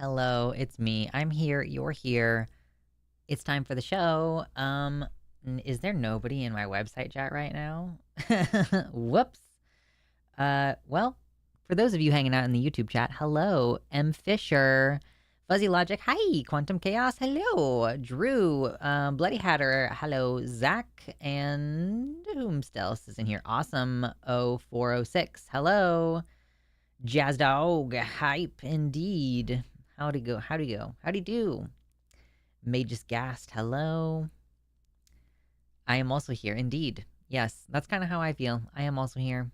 Hello, it's me. I'm here. You're here. It's time for the show. Is there nobody in my website chat right now? Whoops. Well, for those of you hanging out in the YouTube chat, hello, M. Fisher, Fuzzy Logic, hi, Quantum Chaos, hello, Drew, Bloody Hatter, hello, Zach, and else is in here? Awesome 0406, hello, Jazz Dog, hype indeed. Howdy go, howdy go, howdy do. Magus Gast, hello. I am also here, indeed. Yes, that's kind of how I feel. I am also here.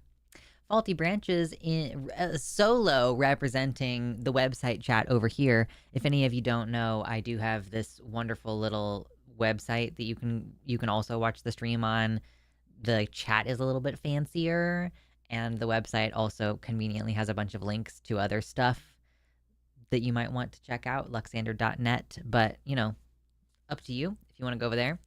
Faulty Branches in solo representing the website chat over here. If any of you don't know, I do have this wonderful little website that you can also watch the stream on. The chat is a little bit fancier, and the website also conveniently has a bunch of links to other stuff that you might want to check out, luxander.net. But, you know, up to you if you want to go over there.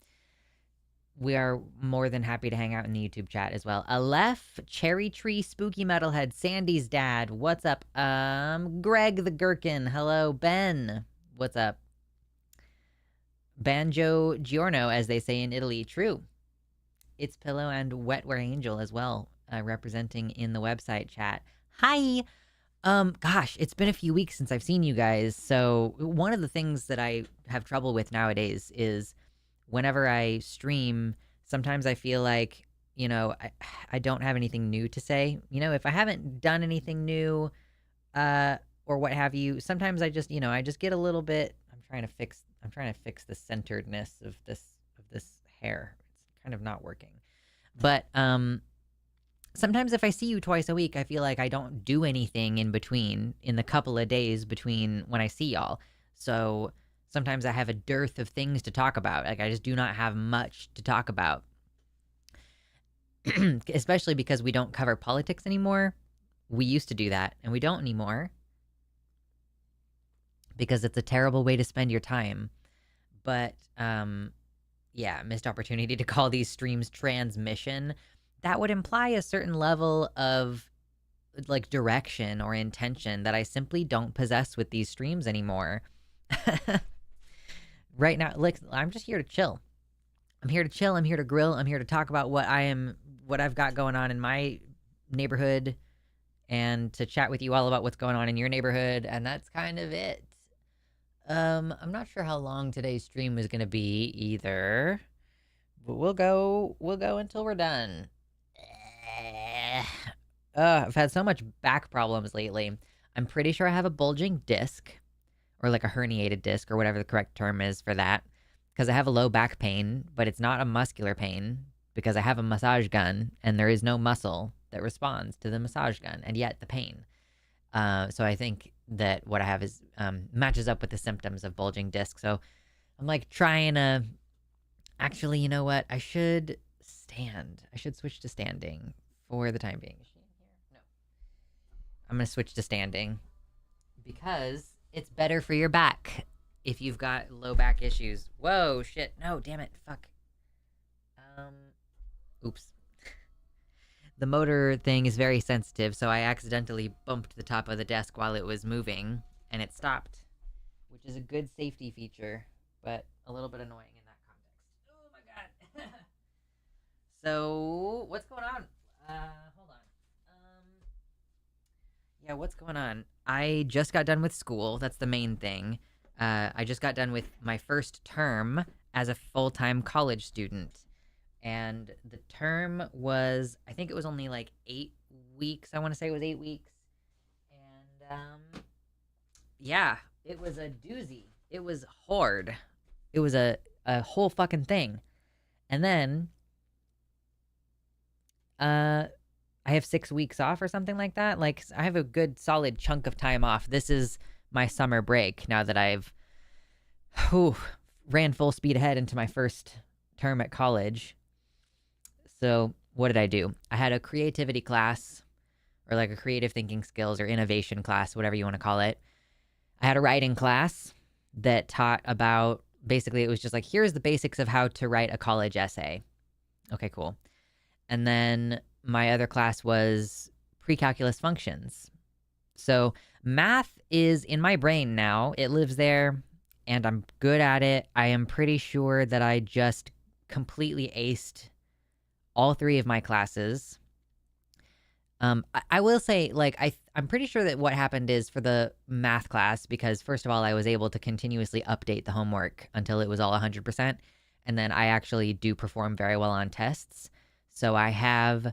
We are more than happy to hang out in the YouTube chat as well. Aleph, Cherry Tree, Spooky Metalhead, Sandy's dad, what's up? Greg the Gherkin, hello. Ben, what's up? Banjo Giorno, as they say in Italy, true. It's Pillow and Wetware Angel as well, representing in the website chat. Hi! Gosh, it's been a few weeks since I've seen you guys, so one of the things that I have trouble with nowadays is whenever I stream, sometimes I feel like, you know, I don't have anything new to say. You know, if I haven't done anything new, or what have you, sometimes I just, I just get a little bit. I'm trying to fix the centeredness of this hair. It's kind of not working, but sometimes if I see you twice a week, I feel like I don't do anything in between in the couple of days between when I see y'all. So sometimes I have a dearth of things to talk about. Like, I just do not have much to talk about. Especially because we don't cover politics anymore. We used to do that, and we don't anymore. Because it's a terrible way to spend your time. But, yeah, missed opportunity to call these streams transmission. That would imply a certain level of, like, direction or intention that I simply don't possess with these streams anymore. Right now, like, I'm just here to chill. I'm here to chill. I'm here to grill. I'm here to talk about what I've got going on in my neighborhood, and to chat with you all about what's going on in your neighborhood. And that's kind of it. I'm not sure how long today's stream is gonna be either, but we'll go until we're done. I've had so much back problems lately. I'm pretty sure I have a bulging disc, or like a herniated disc, or whatever the correct term is for that, because I have a low back pain, but it's not a muscular pain because I have a massage gun and there is no muscle that responds to the massage gun, and yet the pain. So I think that what I have is matches up with the symptoms of bulging disc. So I'm like trying to, actually, you know what? I should stand. I should switch to standing for the time being. No. I'm going to switch to standing because it's better for your back if you've got low back issues. Whoa, shit. No, damn it. Fuck. Oops. The motor thing is very sensitive, so I accidentally bumped the top of the desk while it was moving, and it stopped, which is a good safety feature, but a little bit annoying in that context. Oh my god. So, what's going on? Hold on. Yeah, what's going on? I just got done with school. That's the main thing. I just got done with my first term as a full-time college student. And the term was, I think it was only like 8 weeks. I want to say it was 8 weeks. And, yeah, it was a doozy. It was hard. It was a whole fucking thing. And then, I have 6 weeks off or something like that. Like, I have a good solid chunk of time off. This is my summer break now that I've ran full speed ahead into my first term at college. So what did I do? I had a creativity class, or like a creative thinking skills or innovation class, whatever you want to call it. I had a writing class that taught about, basically it was just like, here's the basics of how to write a college essay. Okay, cool. And then my other class was pre-calculus functions. So Math is in my brain now. It lives there, and I'm good at it. I am pretty sure that I just completely aced all 3 of my classes. I will say, like, I'm pretty sure that what happened is for the math class, because first of all, I was able to continuously update the homework until it was all 100%, and then I actually do perform very well on tests. So I have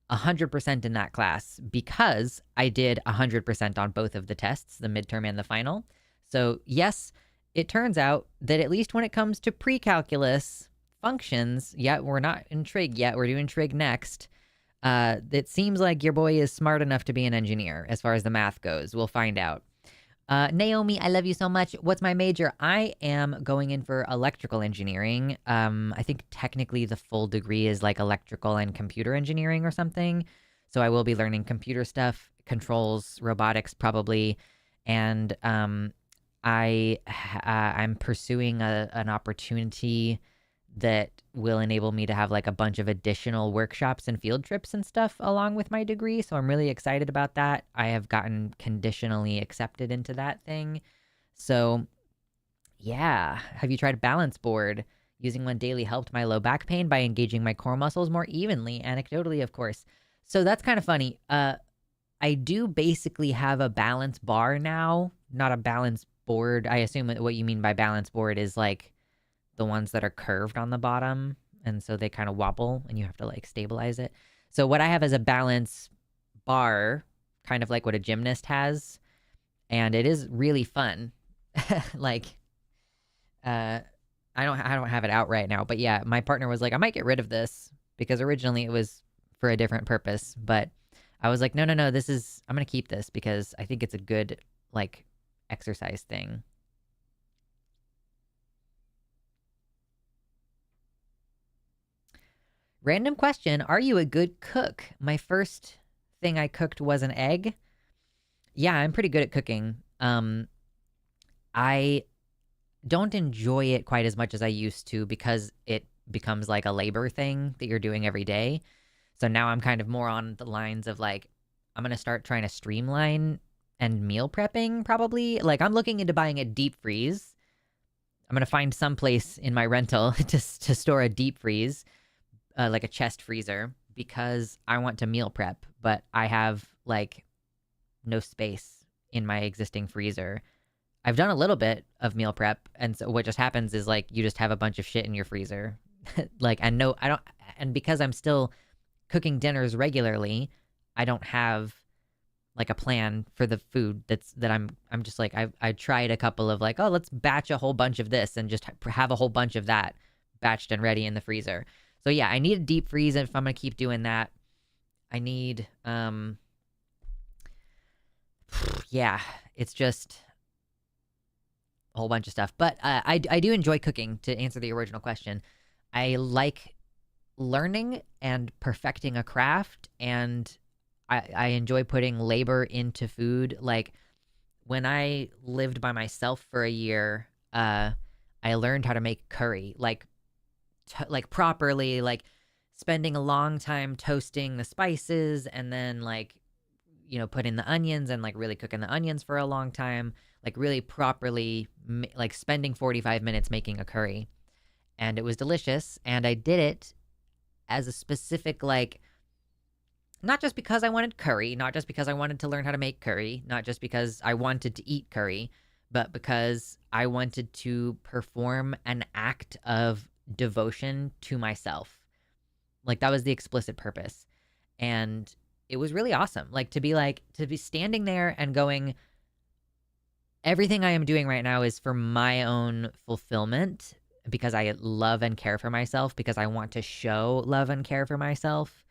100% in that class because I did 100% on both of the tests, the midterm and the final. So yes, it turns out that at least when it comes to pre-calculus functions, we're not in trig yet, we're doing trig next. It seems like your boy is smart enough to be an engineer as far as the math goes. We'll find out. Naomi, I love you so much. What's my major? I am going in for electrical engineering. I think technically the full degree is like electrical and computer engineering or something. So I will be learning computer stuff, controls, robotics probably, and I'm pursuing an opportunity that will enable me to have like a bunch of additional workshops and field trips and stuff along with my degree. So I'm really excited about that. I have gotten conditionally accepted into that thing. So yeah. Have you tried balance board? Using one daily helped my low back pain by engaging my core muscles more evenly, anecdotally, of course. So that's kind of funny. I do basically have a balance bar now, not a balance board. I assume what you mean by balance board is like the ones that are curved on the bottom, and so they kind of wobble and you have to like stabilize it. So what I have is a balance bar, kind of like what a gymnast has, and it is really fun. Like I don't have it out right now, but yeah, my partner was like, I might get rid of this because originally it was for a different purpose, but I was like, no, I'm going to keep this because I think it's a good like exercise thing. Random question, are you a good cook? My first thing I cooked was an egg. Yeah, I'm pretty good at cooking. I don't enjoy it quite as much as I used to because it becomes like a labor thing that you're doing every day. So now I'm kind of more on the lines of like, I'm going to start trying to streamline and meal prepping probably. Like I'm looking into buying a deep freeze. I'm going to find some place in my rental to store a deep freeze. Like a chest freezer because I want to meal prep, but I have like no space in my existing freezer. I've done a little bit of meal prep, and so what just happens is like you just have a bunch of shit in your freezer. Like and because I'm still cooking dinners regularly, I don't have like a plan for the food that I'm just like I tried a couple of like, oh, let's batch a whole bunch of this and just have a whole bunch of that batched and ready in the freezer. So yeah, I need a deep freeze if I'm going to keep doing that. I need, yeah, it's just a whole bunch of stuff. But I do enjoy cooking, to answer the original question. I like learning and perfecting a craft, and I enjoy putting labor into food. Like when I lived by myself for a year, I learned how to make curry, like properly, like spending a long time toasting the spices and then like putting the onions and like really cooking the onions for a long time, like really properly like spending 45 minutes making a curry, and it was delicious. And I did it as a specific like, not just because I wanted curry, not just because I wanted to learn how to make curry, not just because I wanted to eat curry, but because I wanted to perform an act of devotion to myself. Like that was the explicit purpose. And it was really awesome. Like to be standing there and going, everything I am doing right now is for my own fulfillment because I love and care for myself, because I want to show love and care for myself.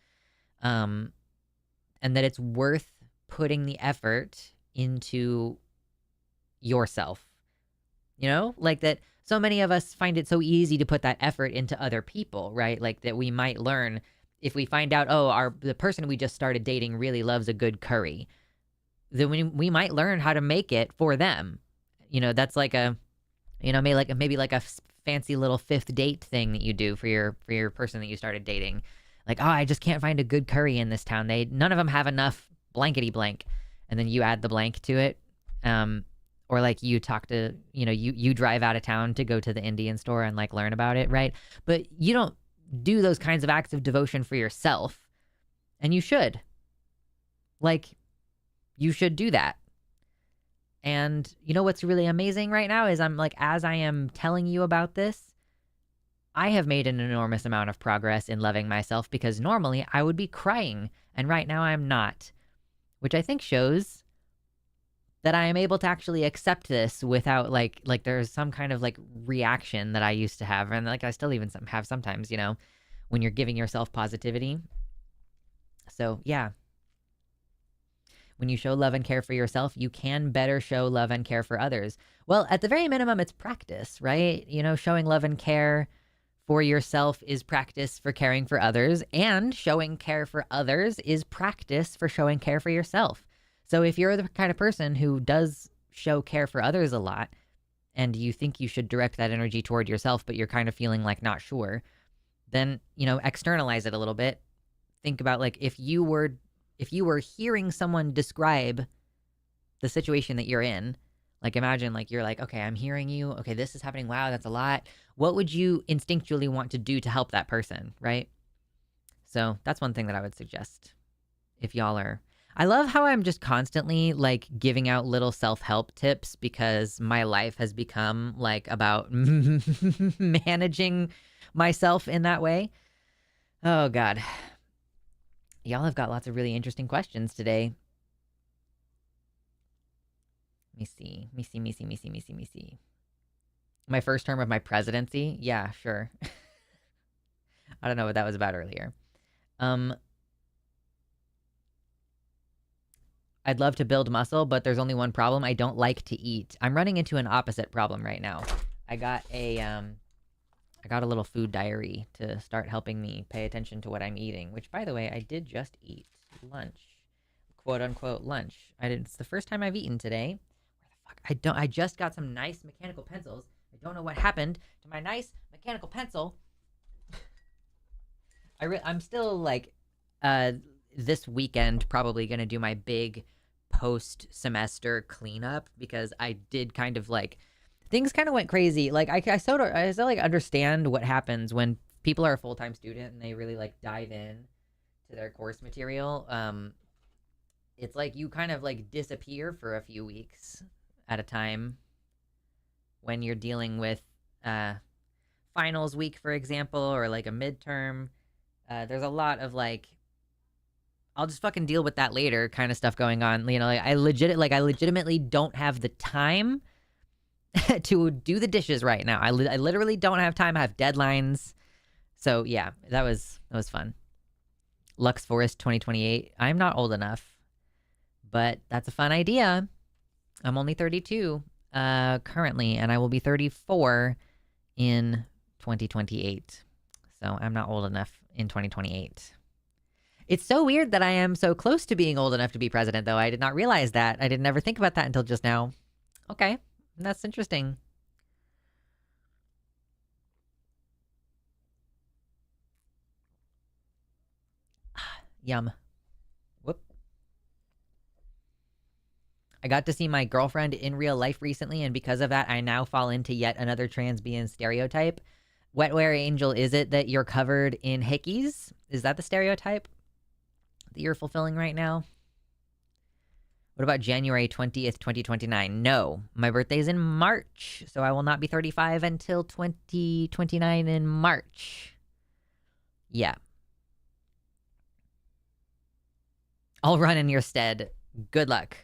And that it's worth putting the effort into yourself. Like that so many of us find it so easy to put that effort into other people, right? Like that we might learn if we find out, oh, the person we just started dating really loves a good curry, then we might learn how to make it for them. That's like a, maybe like a fancy little fifth date thing that you do for your person that you started dating. Like, oh, I just can't find a good curry in this town. None of them have enough blankety blank. and then you add the blank to it. Or like you talk to, you drive out of town to go to the Indian store and like learn about it, right? But you don't do those kinds of acts of devotion for yourself, and you should. Like, you should do that. And you know what's really amazing right now is I'm like, as I am telling you about this, I have made an enormous amount of progress in loving myself, because normally I would be crying, and right now I'm not, which I think shows that I am able to actually accept this without like there's some kind of like reaction that I used to have, and like I still even have sometimes, when you're giving yourself positivity. So yeah, when you show love and care for yourself, you can better show love and care for others. Well, at the very minimum, it's practice, right? Showing love and care for yourself is practice for caring for others, and showing care for others is practice for showing care for yourself. So if you're the kind of person who does show care for others a lot, and you think you should direct that energy toward yourself, but you're kind of feeling like not sure, then, externalize it a little bit. Think about like if you were hearing someone describe the situation that you're in, like imagine like you're like, okay, I'm hearing you. Okay, this is happening. Wow, that's a lot. What would you instinctually want to do to help that person, right? So that's one thing that I would suggest if y'all are. I love how I'm just constantly like giving out little self-help tips, because my life has become like about managing myself in that way. Oh God. Y'all have got lots of really interesting questions today. Let me see. My first term of my presidency? Yeah, sure. I don't know what that was about earlier. I'd love to build muscle, but there's only one problem. I don't like to eat. I'm running into an opposite problem right now. I got a little food diary to start helping me pay attention to what I'm eating, which, by the way, I did just eat lunch. Quote unquote lunch. It's the first time I've eaten today. Where the fuck? I just got some nice mechanical pencils. I don't know what happened to my nice mechanical pencil. I'm still like, this weekend probably gonna do my big post-semester cleanup, because I did kind of like, things kind of went crazy. Like I still like understand what happens when people are a full-time student and they really like dive in to their course material. It's like you kind of like disappear for a few weeks at a time when you're dealing with finals week, for example, or like a midterm. There's a lot of like, I'll just fucking deal with that later kind of stuff going on. Like I legitimately don't have the time to do the dishes right now. I literally don't have time. I have deadlines. So yeah, that was fun. Lux Forest 2028. I'm not old enough, but that's a fun idea. I'm only 32 currently, and I will be 34 in 2028. So I'm not old enough in 2028. It's so weird that I am so close to being old enough to be president, though. I did not realize that. I didn't ever think about that until just now. Okay, that's interesting. Yum. Whoop. I got to see my girlfriend in real life recently, and because of that, I now fall into yet another transbian stereotype. Wetware Angel, is it that you're covered in hickeys? Is that the stereotype that you're fulfilling right now? What about January 20th, 2029? No, my birthday's in March, so I will not be 35 until 2029 in March. Yeah. I'll run in your stead. Good luck.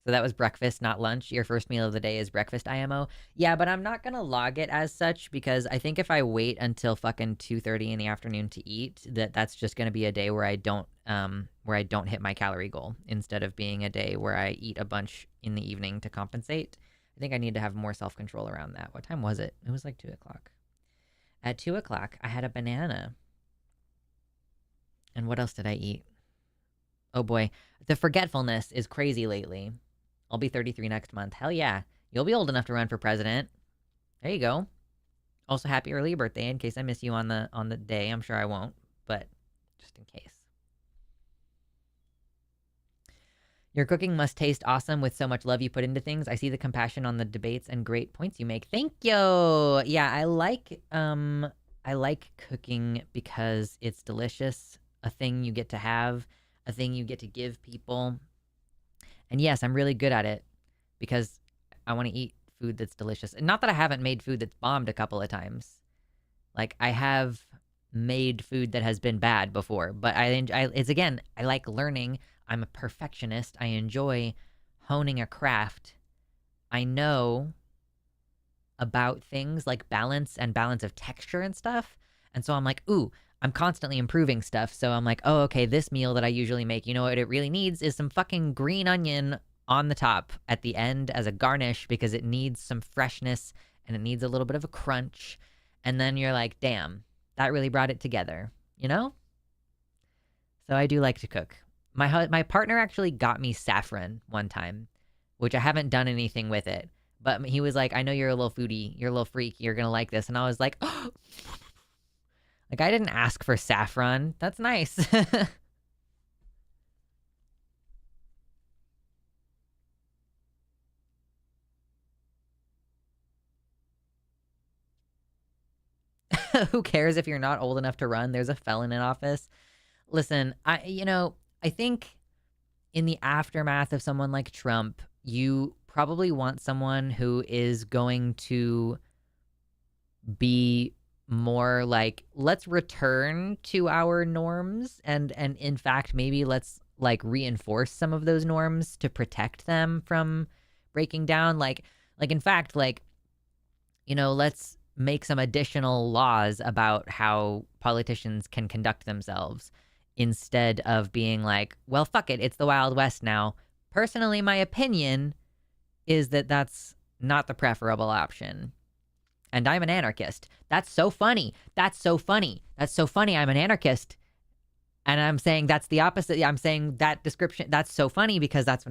So that was breakfast, not lunch. Your first meal of the day is breakfast, IMO. Yeah, but I'm not gonna log it as such, because I think if I wait until fucking 2:30 in the afternoon to eat, that's just gonna be a day where I don't hit my calorie goal, instead of being a day where I eat a bunch in the evening to compensate. I think I need to have more self-control around that. What time was it? It was like 2 o'clock. At 2 o'clock, I had a banana. And what else did I eat? Oh boy, the forgetfulness is crazy lately. I'll be 33 next month. Hell yeah. You'll be old enough to run for president. There you go. Also, happy early birthday, in case I miss you on the day. I'm sure I won't, but just in case. Your cooking must taste awesome with so much love you put into things. I see the compassion on the debates and great points you make. Thank you. Yeah, I like cooking because it's delicious, a thing you get to have, a thing you get to give people. And yes, I'm really good at it because I want to eat food that's delicious. And not that I haven't made food that's bombed a couple of times. Like I have made food that has been bad before, but it's again, I like learning. I'm a perfectionist. I enjoy honing a craft. I know about things like balance and balance of texture and stuff. And so I'm like, ooh, I'm constantly improving stuff. So I'm like, oh, okay, this meal that I usually make, you know what it really needs is some fucking green onion on the top at the end as a garnish because it needs some freshness and it needs a little bit of a crunch. And then you're like, damn, that really brought it together, you know? So I do like to cook. My partner actually got me saffron one time, which I haven't done anything with it. But he was like, I know you're a little foodie, you're a little freak, you're gonna like this. And I was like, oh, like I didn't ask for saffron. That's nice. Who cares if you're not old enough to run? There's a felon in office. Listen, I think in the aftermath of someone like Trump, you probably want someone who is going to be more like, let's return to our norms and in fact maybe let's like reinforce some of those norms to protect them from breaking down. Like in fact, like, let's make some additional laws about how politicians can conduct themselves instead of being like, well, fuck it, it's the Wild West now. Personally, my opinion is that that's not the preferable option. And I'm an anarchist. That's so funny. That's so funny. That's so funny. I'm an anarchist. And I'm saying that's the opposite. I'm saying that description, that's so funny because that's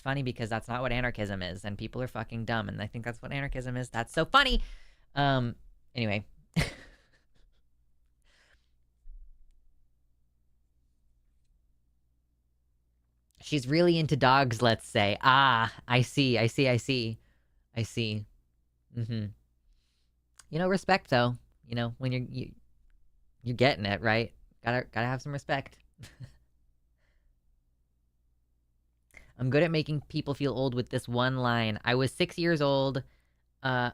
funny because that's not what anarchism is. And people are fucking dumb. And I think that's what anarchism is. That's so funny. Anyway. She's really into dogs, let's say. Ah, I see. Mm-hmm. Respect though. When you're getting it, right? Gotta have some respect. I'm good at making people feel old with this one line. I was 6 years old on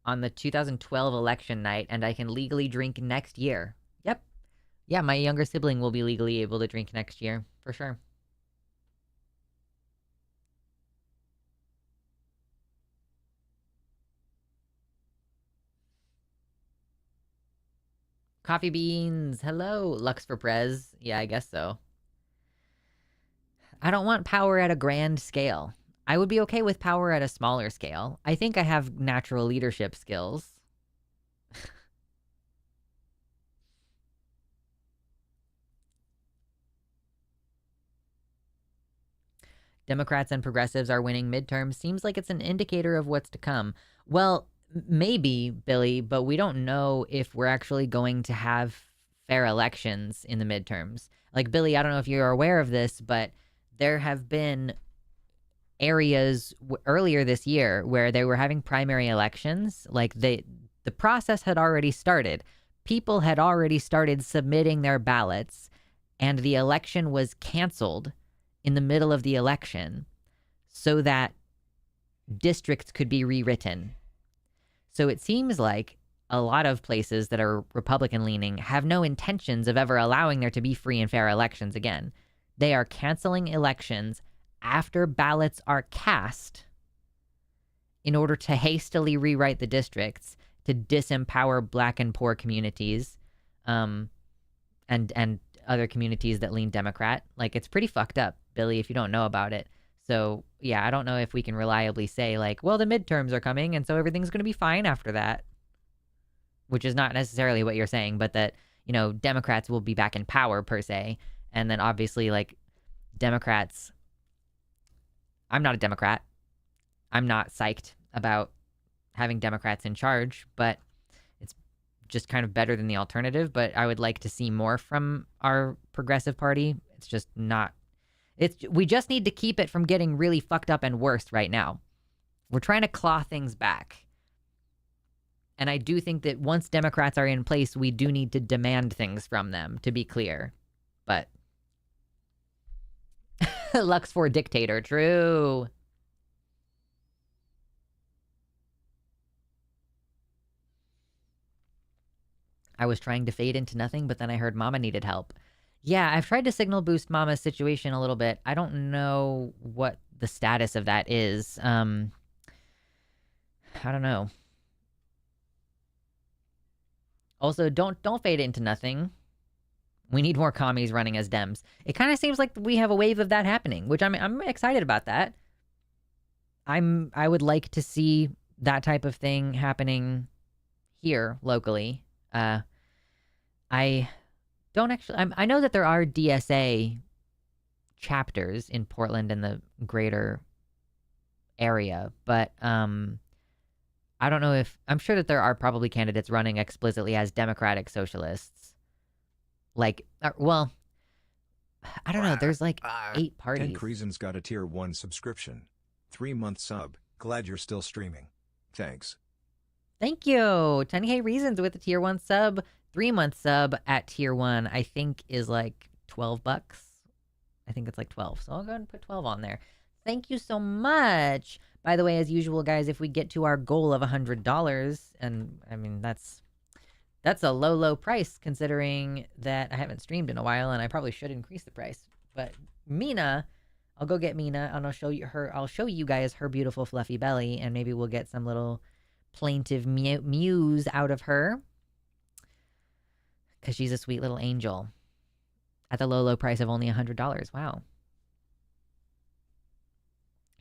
the 2012 election night, and I can legally drink next year. Yep. Yeah, my younger sibling will be legally able to drink next year, for sure. Coffee beans. Hello. Lux for Prez. Yeah, I guess so. I don't want power at a grand scale. I would be okay with power at a smaller scale. I think I have natural leadership skills. Democrats and progressives are winning midterms seems like it's an indicator of what's to come. Well, maybe, Billy, but we don't know if we're actually going to have fair elections in the midterms. Like, Billy, I don't know if you're aware of this, but there have been areas earlier this year where they were having primary elections. Like, the process had already started. People had already started submitting their ballots, and the election was canceled in the middle of the election so that districts could be rewritten. So it seems like a lot of places that are Republican leaning have no intentions of ever allowing there to be free and fair elections again. They are canceling elections after ballots are cast in order to hastily rewrite the districts to disempower Black and poor communities, and other communities that lean Democrat. Like, it's pretty fucked up, Billy, if you don't know about it. So, yeah, I don't know if we can reliably say, like, well, the midterms are coming, and so everything's going to be fine after that. Which is not necessarily what you're saying, but that, Democrats will be back in power, per se. And then, obviously, like, Democrats... I'm not a Democrat. I'm not psyched about having Democrats in charge, but it's just kind of better than the alternative. But I would like to see more from our progressive party. It's just not... We just need to keep it from getting really fucked up and worse right now. We're trying to claw things back. And I do think that once Democrats are in place, we do need to demand things from them, to be clear. But Lux for dictator, true. I was trying to fade into nothing, but then I heard Mama needed help. Yeah, I've tried to signal boost Mama's situation a little bit. I don't know what the status of that is. I don't know. Also, don't fade into nothing. We need more commies running as Dems. It kind of seems like we have a wave of that happening, which I'm excited about that. I would like to see that type of thing happening here locally. I don't actually. I know that there are DSA chapters in Portland and the greater area, but I don't know if I'm sure that there are probably candidates running explicitly as Democratic Socialists. Like, well, I don't know. There's like 8 parties. 10 Reasons got a tier 1 subscription. 3-month sub. Glad you're still streaming. Thanks. Thank you. 10K Reasons with a tier 1 sub. 3-month sub at tier 1, I think, is like $12. I think it's like 12. So I'll go ahead and put 12 on there. Thank you so much. By the way, as usual, guys, if we get to our goal of $100, and I mean, that's a low price considering that I haven't streamed in a while and I probably should increase the price. But Mina, I'll go get Mina and I'll show you guys her beautiful fluffy belly, and maybe we'll get some little plaintive mews out of her. Because she's a sweet little angel. At the low price of only $100. Wow.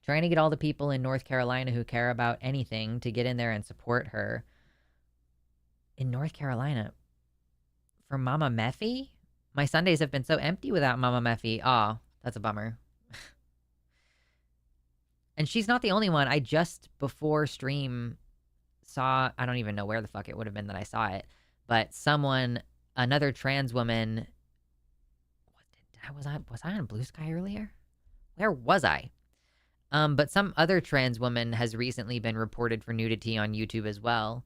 Trying to get all the people in North Carolina who care about anything to get in there and support her. In North Carolina? For Mama Meffy? My Sundays have been so empty without Mama Meffy. Aw, that's a bummer. And she's not the only one. I just, before stream, saw... I don't even know where the fuck it would have been that I saw it. But another trans woman... Was I on Blue Sky earlier? Where was I? But some other trans woman has recently been reported for nudity on YouTube as well.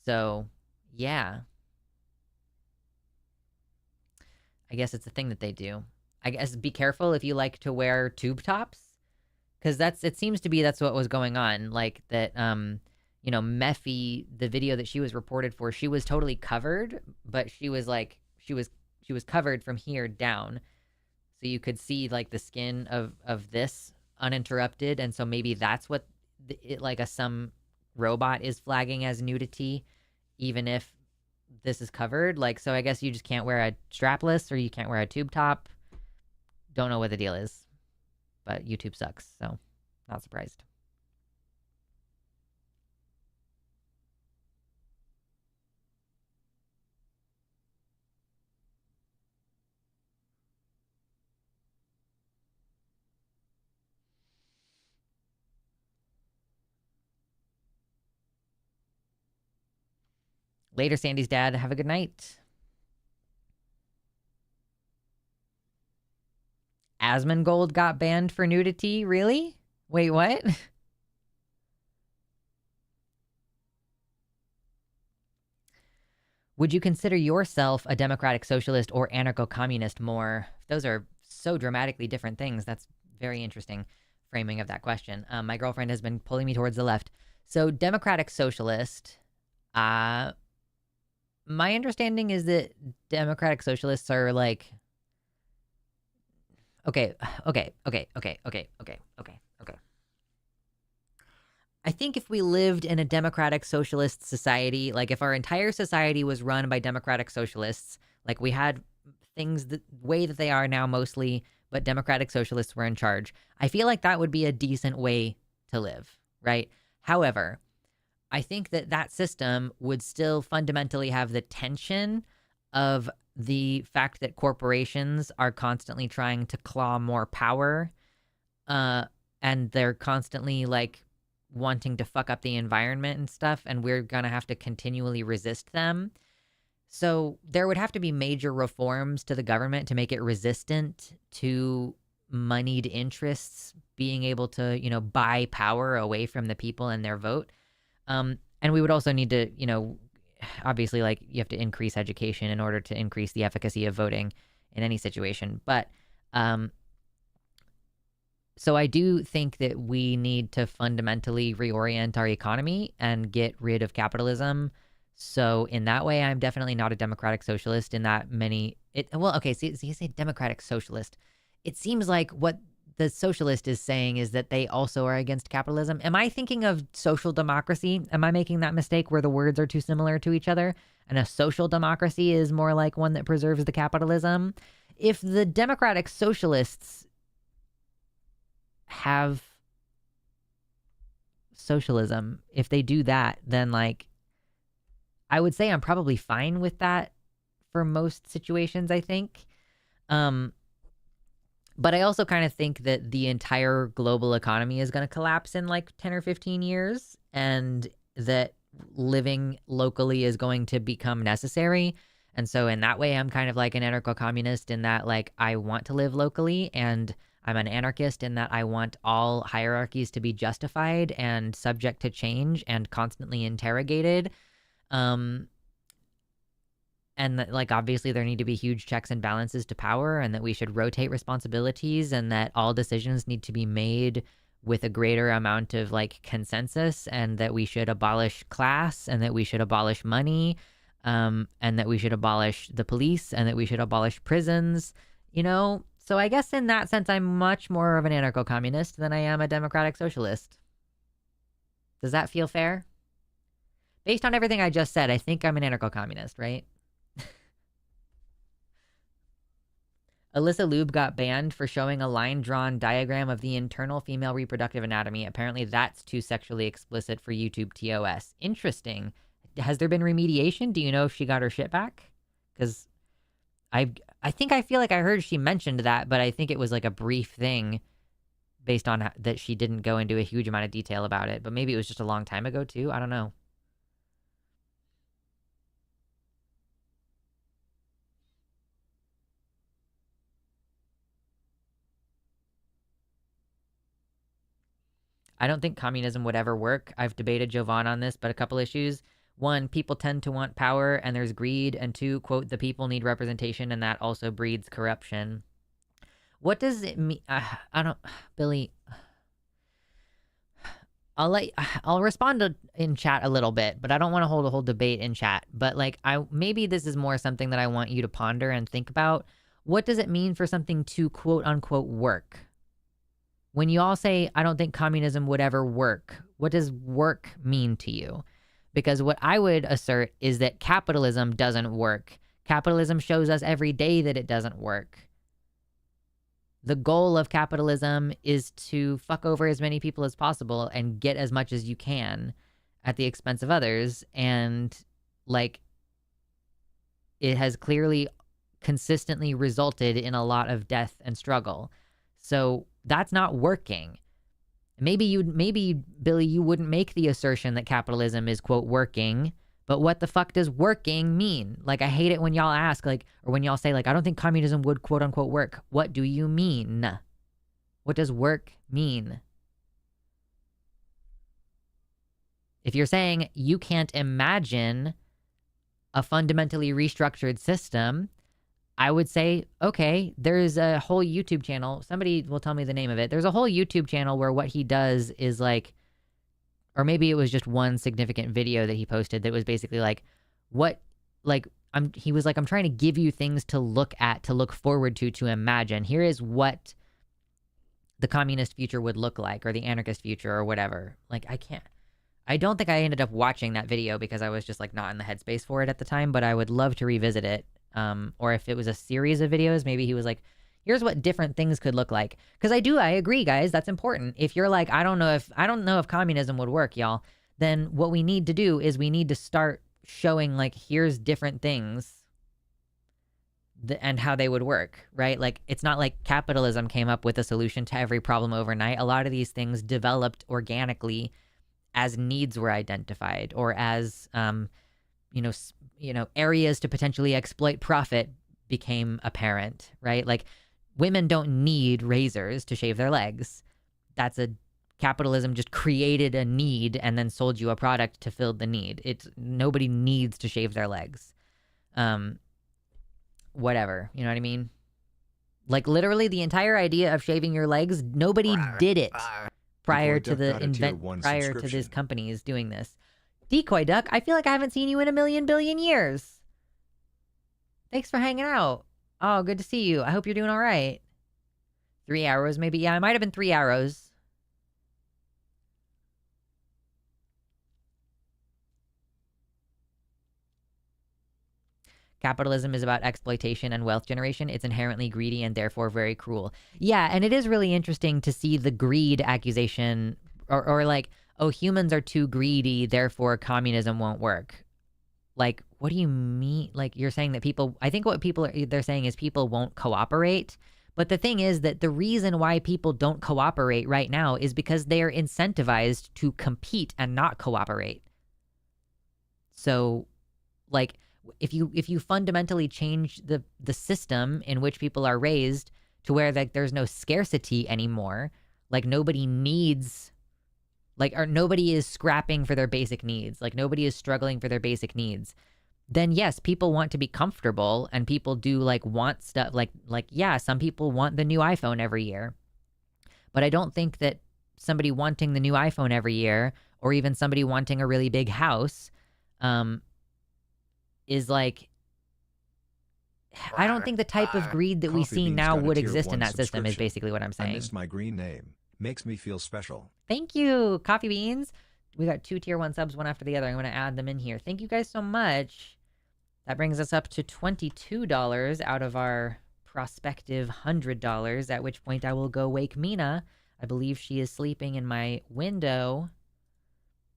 So, yeah. I guess it's a thing that they do. I guess be careful if you like to wear tube tops. Because it seems to be that's what was going on. Like that, Meffy, the video that she was reported for, she was totally covered, but she was covered from here down. So you could see like the skin of this uninterrupted, and so maybe that's what some robot is flagging as nudity, even if this is covered. Like, so I guess you just can't wear a strapless or you can't wear a tube top. Don't know what the deal is, but YouTube sucks, so not surprised. Later, Sandy's dad. Have a good night. Asmongold got banned for nudity? Really? Wait, what? Would you consider yourself a democratic socialist or anarcho-communist more? Those are so dramatically different things. That's very interesting framing of that question. My girlfriend has been pulling me towards the left. So democratic socialist, my understanding is that democratic socialists are like... Okay. I think if we lived in a democratic socialist society, like if our entire society was run by democratic socialists, like we had things the way that they are now mostly, but democratic socialists were in charge, I feel like that would be a decent way to live, right? However, I think that system would still fundamentally have the tension of the fact that corporations are constantly trying to claw more power, and they're constantly like wanting to fuck up the environment and stuff, and we're gonna have to continually resist them. So there would have to be major reforms to the government to make it resistant to moneyed interests being able to, buy power away from the people and their vote. And we would also need to, obviously, like, you have to increase education in order to increase the efficacy of voting in any situation. But so I do think that we need to fundamentally reorient our economy and get rid of capitalism. So in that way, I'm definitely not a democratic socialist in that many. So you say democratic socialist. It seems like what the socialist is saying is that they also are against capitalism. Am I thinking of social democracy? Am I making that mistake where the words are too similar to each other? And a social democracy is more like one that preserves the capitalism. If the democratic socialists have socialism, if they do that, then like I would say I'm probably fine with that for most situations, I think. But I also kind of think that the entire global economy is going to collapse in like 10 or 15 years, and that living locally is going to become necessary. And so in that way, I'm kind of like an anarcho-communist in that like I want to live locally, and I'm an anarchist in that I want all hierarchies to be justified and subject to change and constantly interrogated. And that, like, obviously there need to be huge checks and balances to power, and that we should rotate responsibilities, and that all decisions need to be made with a greater amount of like consensus, and that we should abolish class, and that we should abolish money, and that we should abolish the police, and that we should abolish prisons, So I guess in that sense, I'm much more of an anarcho-communist than I am a democratic socialist. Does that feel fair? Based on everything I just said, I think I'm an anarcho-communist, right? Alyssa Lube got banned for showing a line-drawn diagram of the internal female reproductive anatomy. Apparently that's too sexually explicit for YouTube TOS. Interesting. Has there been remediation? Do you know if she got her shit back? Because I feel like I heard she mentioned that, but I think it was like a brief thing based on that she didn't go into a huge amount of detail about it. But maybe it was just a long time ago too. I don't know. I don't think communism would ever work. I've debated Jovan on this, but a couple issues. One, people tend to want power and there's greed. And two, quote, the people need representation and that also breeds corruption. What does it mean? Billy, I'll respond in chat a little bit, but I don't want to hold a whole debate in chat. But like, maybe this is more something that I want you to ponder and think about. What does it mean for something to quote unquote work? When you all say, I don't think communism would ever work, what does work mean to you? Because what I would assert is that capitalism doesn't work. Capitalism shows us every day that it doesn't work. The goal of capitalism is to fuck over as many people as possible and get as much as you can at the expense of others. And like, it has clearly consistently resulted in a lot of death and struggle. So that's not working. Maybe Billy, you wouldn't make the assertion that capitalism is quote working, but what the fuck does working mean? Like, I hate it when y'all ask, like, or when y'all say, like, I don't think communism would quote unquote work. What do you mean? What does work mean? If you're saying you can't imagine a fundamentally restructured system, I would say, okay, there's a whole YouTube channel. Somebody will tell me the name of it. There's a whole YouTube channel where what he does is like, or maybe it was just one significant video that he posted that was basically like, he was like, I'm trying to give you things to look at, to look forward to imagine. Here is what the communist future would look like, or the anarchist future, or whatever. Like, I don't think I ended up watching that video because I was just like not in the headspace for it at the time, but I would love to revisit it. Or if it was a series of videos, maybe he was like, here's what different things could look like. Because I agree, guys, that's important. If you're like, I don't know if communism would work, y'all, then what we need to do is we need to start showing like, here's different things and how they would work, right? Like, it's not like capitalism came up with a solution to every problem overnight. A lot of these things developed organically as needs were identified, or as, areas to potentially exploit profit became apparent, right? Like, women don't need razors to shave their legs. That's a capitalism just created a need and then sold you a product to fill the need. It's nobody needs to shave their legs. Whatever, you know what I mean? Like literally the entire idea of shaving your legs, nobody did it prior to prior to these companies doing this. Decoy Duck, I feel like I haven't seen you in a million billion years. Thanks for hanging out. Oh, good to see you. I hope you're doing all right. 3 arrows, maybe. Yeah, it might have been 3 arrows. Capitalism is about exploitation and wealth generation. It's inherently greedy and therefore very cruel. Yeah, and it is really interesting to see the greed accusation or like, oh, humans are too greedy, therefore communism won't work. Like, what do you mean? Like, you're saying that people, I think what they're saying is people won't cooperate. But the thing is that the reason why people don't cooperate right now is because they are incentivized to compete and not cooperate. So, like, if you fundamentally change the system in which people are raised to where like there's no scarcity anymore, like nobody needs, like, or nobody is scrapping for their basic needs, like nobody is struggling for their basic needs, then yes, people want to be comfortable and people do like want stuff like yeah, some people want the new iPhone every year. But I don't think that somebody wanting the new iPhone every year or even somebody wanting a really big house is like, I don't think the type of greed that we see now would exist in that system is basically what I'm saying. I missed my green name. Makes me feel special. Thank you, Coffee Beans. We got 2 tier 1 subs, one after the other. I'm going to add them in here. Thank you guys so much. That brings us up to $22 out of our prospective $100, at which point I will go wake Mina. I believe she is sleeping in my window.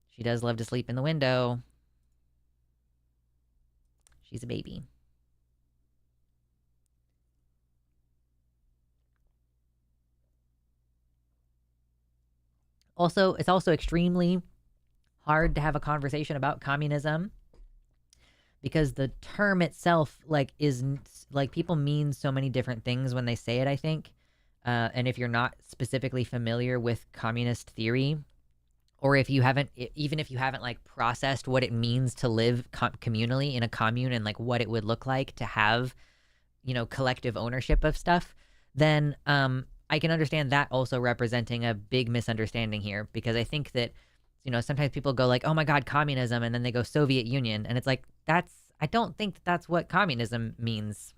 She does love to sleep in the window. She's a baby. Also, it's also extremely hard to have a conversation about communism because the term itself, like, is like people mean so many different things when they say it, I think. And if you're not specifically familiar with communist theory, or if you haven't, even if you haven't like processed what it means to live communally in a commune and like what it would look like to have, you know, collective ownership of stuff, then I can understand that also representing a big misunderstanding here, because I think that, you know, sometimes people go like, oh my God, communism, and then they go Soviet Union, and it's like, I don't think that's what communism means.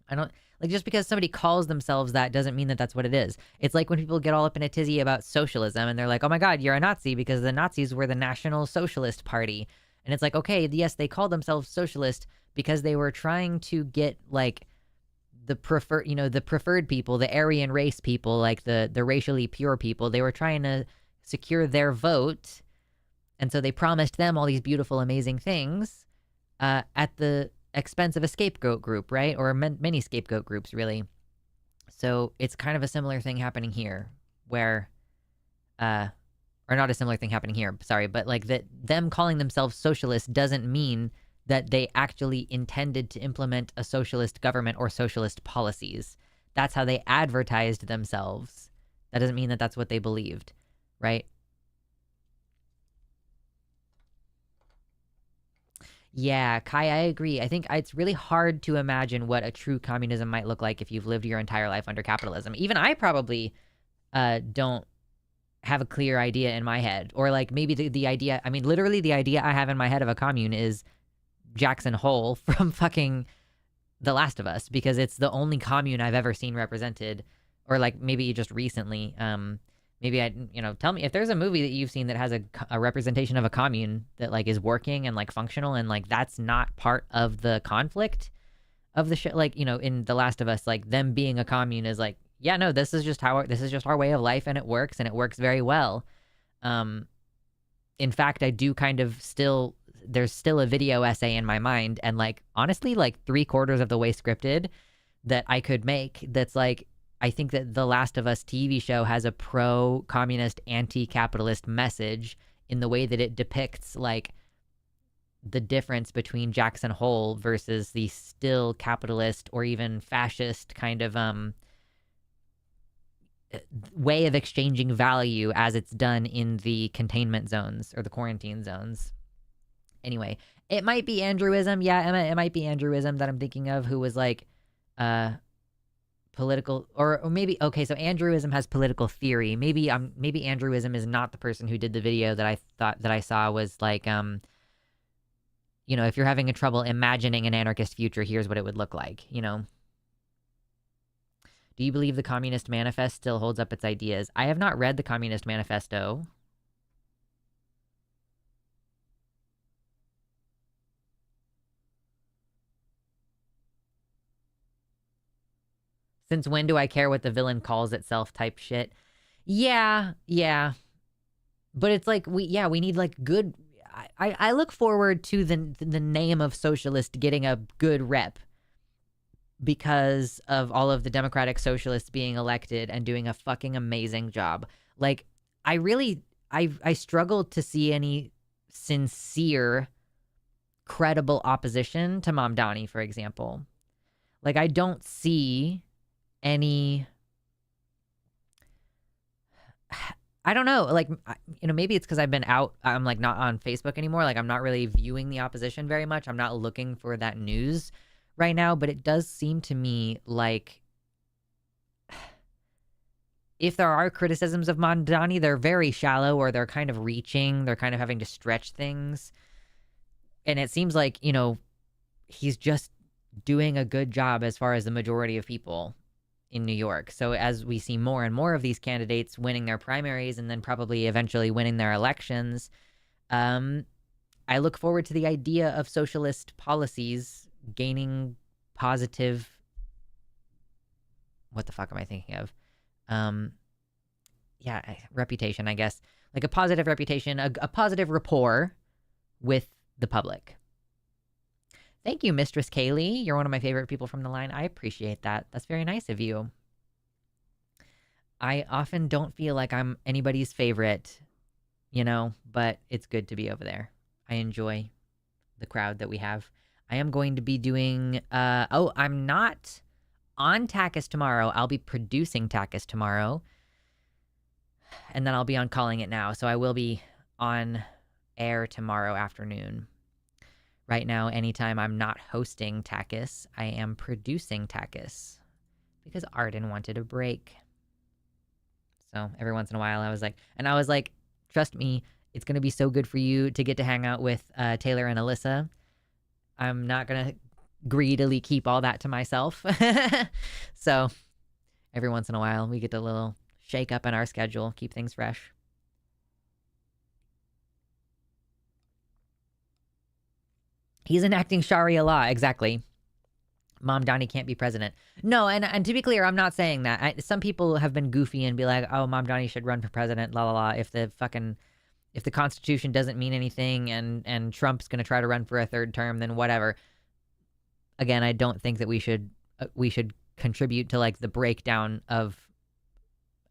I don't, like, just because somebody calls themselves that doesn't mean that that's what it is. It's like when people get all up in a tizzy about socialism and they're like, oh my God, you're a Nazi because the Nazis were the National Socialist Party. And it's like, okay, yes, they called themselves socialist because they were trying to get like the preferred people, the Aryan race people, like the racially pure people. They were trying to secure their vote. And so they promised them all these beautiful, amazing things at the expense of a scapegoat group, right? Or many scapegoat groups, really. So it's kind of a similar thing happening here where, or not a similar thing happening here, sorry, but like that them calling themselves socialists doesn't mean that they actually intended to implement a socialist government or socialist policies. That's how they advertised themselves. That doesn't mean that that's what they believed, right? Yeah, Kai, I agree. I think it's really hard to imagine what a true communism might look like if you've lived your entire life under capitalism. Even I probably don't have a clear idea in my head. Or like maybe the idea, I mean, literally the idea I have in my head of a commune is Jackson Hole from fucking The Last of Us, because it's the only commune I've ever seen represented. Or like maybe just recently. Maybe tell me if there's a movie that you've seen that has a representation of a commune that like is working and like functional and like that's not part of the conflict of the shit. Like, you know, in The Last of Us, like them being a commune is like, yeah, no, this is just our way of life and it works very well. In fact, I do kind of there's still a video essay in my mind and like, honestly, like 3/4 of the way scripted that I could make. That's like, I think that The Last of Us TV show has a pro-communist, anti-capitalist message in the way that it depicts like the difference between Jackson Hole versus the still capitalist or even fascist kind of way of exchanging value as it's done in the containment zones or the quarantine zones. Anyway, it might be Andrewism. Yeah, it might be Andrewism that I'm thinking of, who was like political, or maybe, okay, so Andrewism has political theory. Maybe Andrewism is not the person who did the video that I thought that I saw was like, if you're having a trouble imagining an anarchist future, here's what it would look like, Do you believe the Communist Manifest still holds up its ideas? I have not read the Communist Manifesto. Since when do I care what the villain calls itself type shit? Yeah. But it's like, we need like good... I look forward to the name of socialist getting a good rep because of all of the Democratic Socialists being elected and doing a fucking amazing job. Like, I struggle to see any sincere, credible opposition to Mamdani, for example. Like, I don't see any... I don't know, like, maybe it's because I've been out. I'm like not on Facebook anymore. Like, I'm not really viewing the opposition very much. I'm not looking for that news right now, but it does seem to me like if there are criticisms of Mamdani, they're very shallow, or they're kind of reaching. They're kind of having to stretch things. And it seems like, he's just doing a good job as far as the majority of people in New York. So as we see more and more of these candidates winning their primaries and then probably eventually winning their elections, I look forward to the idea of socialist policies gaining positive... What the fuck am I thinking of? Reputation, I guess. Like a positive reputation, a positive rapport with the public. Thank you, Mistress Kaylee. You're one of my favorite people from the line. I appreciate that. That's very nice of you. I often don't feel like I'm anybody's favorite, but it's good to be over there. I enjoy the crowd that we have. I am going to be doing, I'm not on Takis tomorrow. I'll be producing Takis tomorrow. And then I'll be on Calling It Now. So I will be on air tomorrow afternoon. Right now, anytime I'm not hosting Takis, I am producing Takis because Arden wanted a break. So every once in a while I was like, trust me, it's going to be so good for you to get to hang out with Taylor and Alyssa. I'm not going to greedily keep all that to myself. So every once in a while we get a little shake up in our schedule, keep things fresh. He's enacting Sharia law, exactly. Mamdani can't be president. No, and to be clear, I'm not saying that. Some people have been goofy and be like, oh, Mamdani should run for president, la la la. If the Constitution doesn't mean anything and Trump's going to try to run for a third term, then whatever. Again, I don't think that we should contribute to like the breakdown of...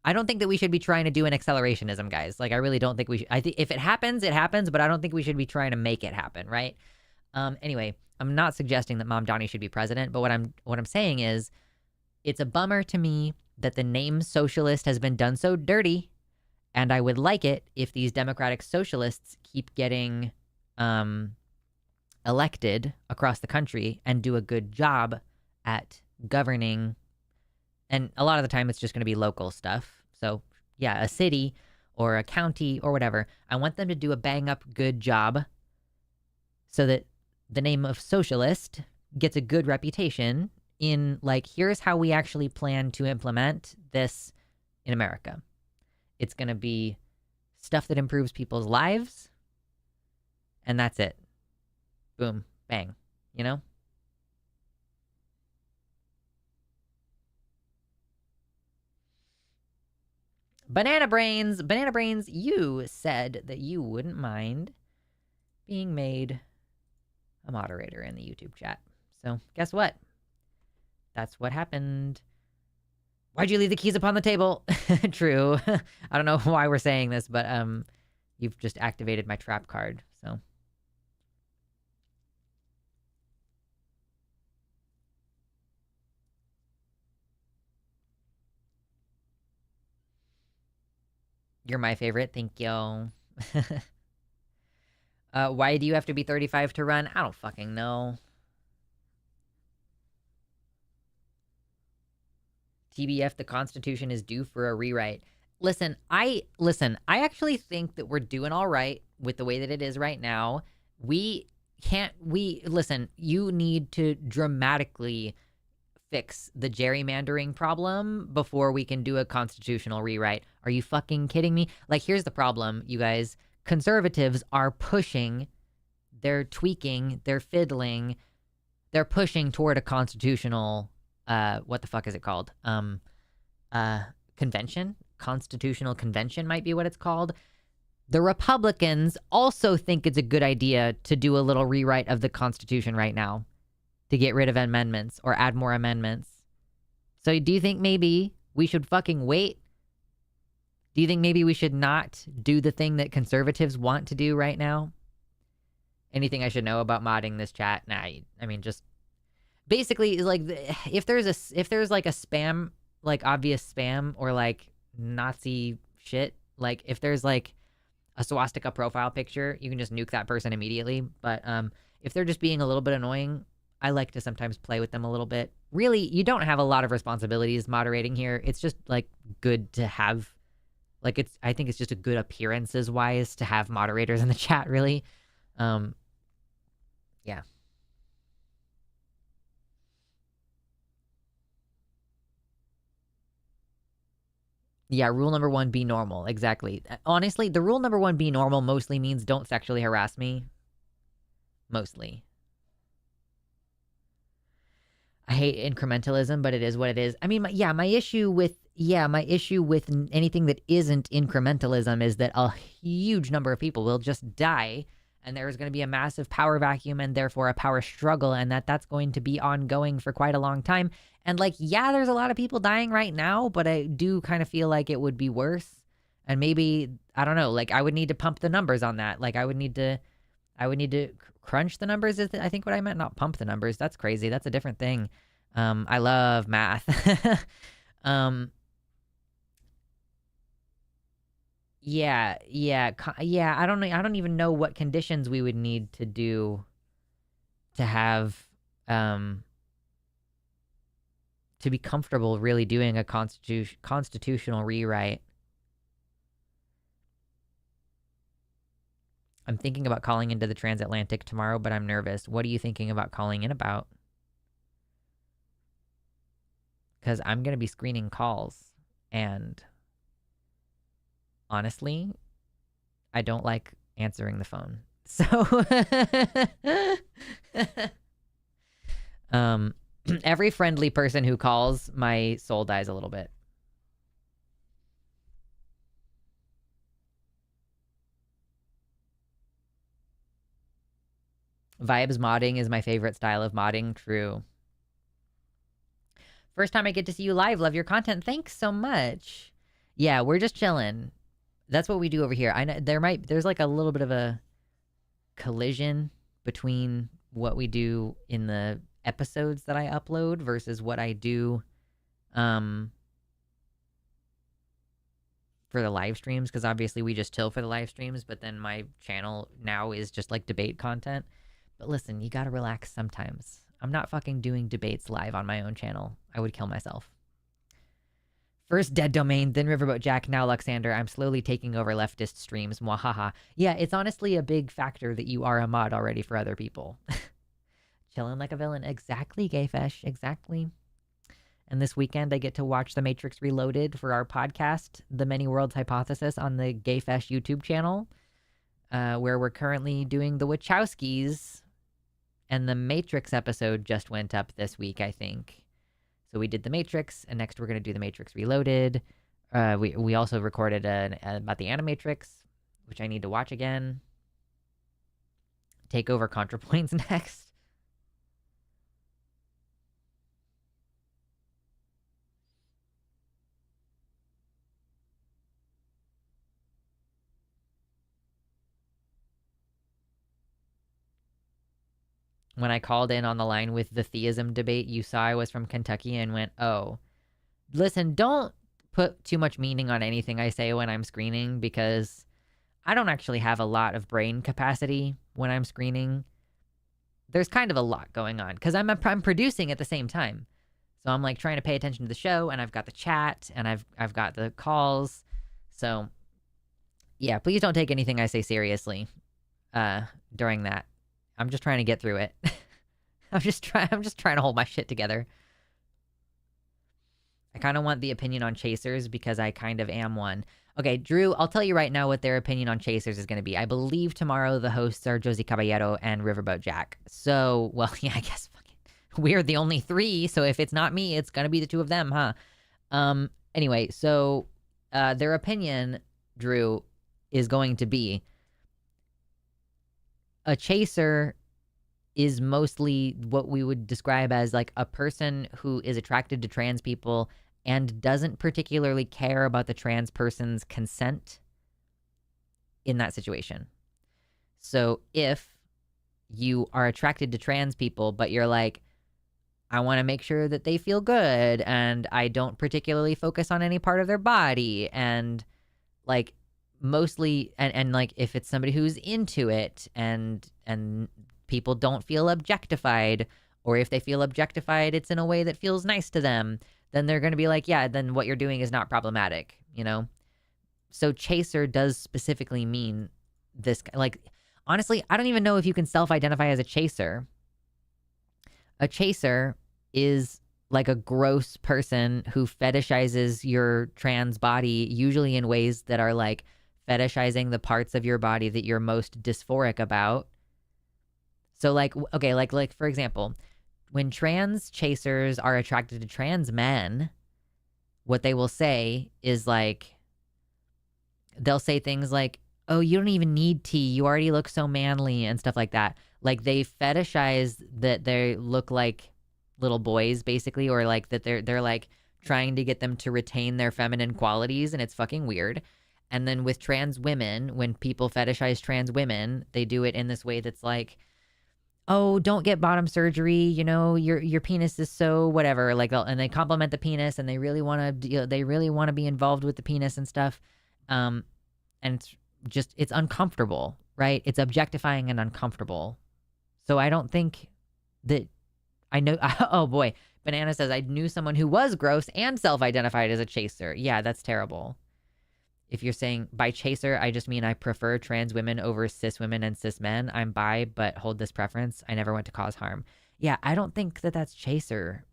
I don't think that we should be trying to do an accelerationism, guys. Like, I really don't think we should. I think if it happens, it happens, but I don't think we should be trying to make it happen, right? Anyway, I'm not suggesting that Mamdani should be president, but what I'm saying is it's a bummer to me that the name socialist has been done so dirty, and I would like it if these democratic socialists keep getting elected across the country and do a good job at governing. And a lot of the time it's just going to be local stuff. So yeah, a city or a county or whatever. I want them to do a bang up good job so that the name of socialist gets a good reputation in like, here's how we actually plan to implement this in America. It's going to be stuff that improves people's lives. And that's it. Boom, bang, Banana Brains, you said that you wouldn't mind being made a moderator in the YouTube chat. So guess what? That's what happened. Why'd you leave the keys upon the table? True. I don't know why we're saying this, but you've just activated my trap card. So You're my favorite. Thank you. Why do you have to be 35 to run? I don't fucking know. TBF, the Constitution is due for a rewrite. Listen, I actually think that we're doing all right with the way that it is right now. Listen, you need to dramatically fix the gerrymandering problem before we can do a constitutional rewrite. Are you fucking kidding me? Like, here's the problem, you guys. Conservatives are pushing, they're tweaking, they're fiddling, they're pushing toward a constitutional, what the fuck is it called? Convention? Constitutional convention might be what it's called. The Republicans also think it's a good idea to do a little rewrite of the Constitution right now to get rid of amendments or add more amendments. So do you think maybe we should fucking wait? Do you think maybe we should not do the thing that conservatives want to do right now? Anything I should know about modding this chat? Nah, I mean, just basically, like, if there's like a spam, like obvious spam or like Nazi shit, like if there's like a swastika profile picture, you can just nuke that person immediately. But if they're just being a little bit annoying, I like to sometimes play with them a little bit. Really, you don't have a lot of responsibilities moderating here. It's just like good to have, like, I think it's just a good appearances wise to have moderators in the chat, really. Yeah. Yeah, rule number 1, be normal. Exactly. Honestly, the rule number 1, be normal, mostly means don't sexually harass me. Mostly. I hate incrementalism, but it is what it is. I mean, my issue with anything that isn't incrementalism is that a huge number of people will just die, and there's going to be a massive power vacuum and therefore a power struggle, and that's going to be ongoing for quite a long time. And like, yeah, there's a lot of people dying right now, but I do kind of feel like it would be worse. And maybe, I don't know, like I would need to pump the numbers on that. Like I would need to crunch the numbers, is I think what I meant, not pump the numbers. That's crazy. That's a different thing. I love math. Yeah. I don't even know what conditions we would need to do to have, to be comfortable really doing a constitutional rewrite. I'm thinking about calling into the transatlantic tomorrow, but I'm nervous. What are you thinking about calling in about? Because I'm going to be screening calls, and honestly, I don't like answering the phone. So, every friendly person who calls, my soul dies a little bit. Vibes modding is my favorite style of modding. True. First time I get to see you live. Love your content. Thanks so much. Yeah, we're just chilling. That's what we do over here. I know there's like a little bit of a collision between what we do in the episodes that I upload versus what I do for the live streams, because obviously we just chill for the live streams, but then my channel now is just like debate content. But listen, you gotta relax sometimes. I'm not fucking doing debates live on my own channel. I would kill myself. First Dead Domain, then Riverboat Jack, now Luxander. I'm slowly taking over leftist streams. Mwahaha. Yeah, it's honestly a big factor that you are a mod already for other people. Chilling like a villain. Exactly, Gayfesh. Exactly. And this weekend, I get to watch The Matrix Reloaded for our podcast, The Many Worlds Hypothesis, on the Gayfesh YouTube channel, where we're currently doing the Wachowskis. And the Matrix episode just went up this week, I think. So we did The Matrix, and next we're going to do The Matrix Reloaded. We also recorded about the Animatrix, which I need to watch again. Take over ContraPoints next. When I called in on the line with the theism debate, you saw I was from Kentucky and went, oh, listen, don't put too much meaning on anything I say when I'm screening because I don't actually have a lot of brain capacity when I'm screening. There's kind of a lot going on because I'm producing at the same time. So I'm like trying to pay attention to the show, and I've got the chat, and I've got the calls. So yeah, please don't take anything I say seriously during that. I'm just trying to get through it. I'm just trying to hold my shit together. I kind of want the opinion on chasers because I kind of am one. Okay, Drew, I'll tell you right now what their opinion on chasers is going to be. I believe tomorrow the hosts are Josie Caballero and Riverboat Jack. So, well, yeah, I guess we're the only three. So if it's not me, it's going to be the two of them, huh? Anyway, so their opinion, Drew, is going to be a chaser is mostly what we would describe as like a person who is attracted to trans people and doesn't particularly care about the trans person's consent in that situation. So if you are attracted to trans people, but you're like, I want to make sure that they feel good and I don't particularly focus on any part of their body, and like mostly and like if it's somebody who's into it and people don't feel objectified, or if they feel objectified it's in a way that feels nice to them, then they're going to be like, yeah, then what you're doing is not problematic, you know? So chaser does specifically mean this. Like, honestly, I don't even know if you can self-identify as a chaser. A chaser is like a gross person who fetishizes your trans body, usually in ways that are like fetishizing the parts of your body that you're most dysphoric about. So like, okay, like for example, when trans chasers are attracted to trans men, what they will say is like, they'll say things like, oh, you don't even need tea, you already look so manly, and stuff like that. Like they fetishize that they look like little boys, basically, or like that they're like trying to get them to retain their feminine qualities, and it's fucking weird. And then with trans women, when people fetishize trans women, they do it in this way that's like, oh, don't get bottom surgery, you know, your penis is so whatever, like, and they compliment the penis, and they really want to, you know, they really want to be involved with the penis and stuff. And it's uncomfortable, right? It's objectifying and uncomfortable. So I don't think that I know. Oh boy, Banana says I knew someone who was gross and self-identified as a chaser. Yeah, that's terrible. If you're saying by chaser, I just mean I prefer trans women over cis women and cis men. I'm bi, but hold this preference. I never want to cause harm. Yeah, I don't think that that's chaser,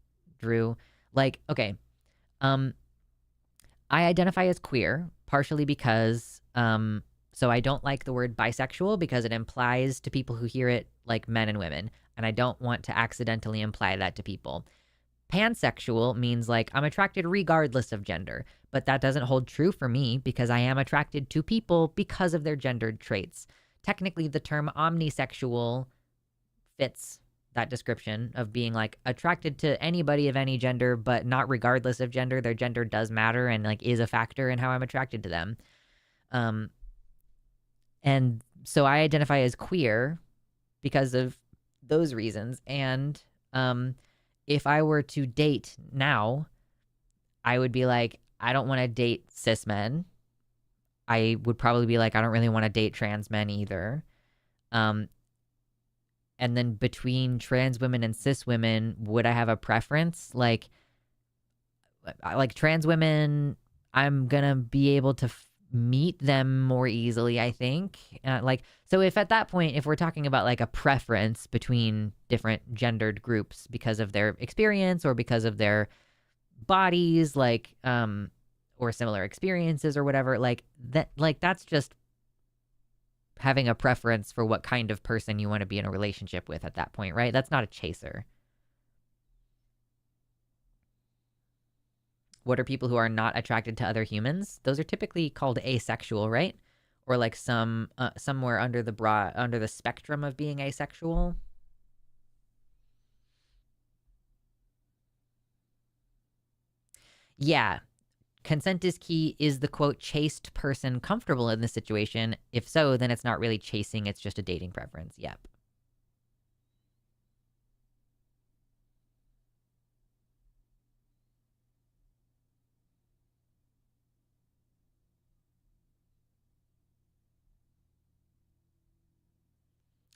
Drew. Like, okay, I identify as queer partially because, so I don't like the word bisexual because it implies to people who hear it like men and women, and I don't want to accidentally imply that to people. Pansexual means like I'm attracted regardless of gender, but that doesn't hold true for me because I am attracted to people because of their gendered traits. Technically, the term omnisexual fits that description of being like attracted to anybody of any gender, but not regardless of gender. Their gender does matter and like is a factor in how I'm attracted to them. And so I identify as queer because of those reasons. And if I were to date now, I would be like, I don't want to date cis men. I would probably be like, I don't really want to date trans men either. And then between trans women and cis women, would I have a preference? Like trans women, I'm gonna be able to meet them more easily, I think. So if at that point, if we're talking about like a preference between different gendered groups because of their experience or because of their bodies, like, or similar experiences or whatever, like that, like that's just having a preference for what kind of person you want to be in a relationship with at that point, right? That's not a chaser. What are people who are not attracted to other humans? Those are typically called asexual, right? Or like somewhere under the spectrum of being asexual. Yeah. Consent is key. Is the quote chaste person comfortable in this situation? If so, then it's not really chasing, it's just a dating preference. Yep.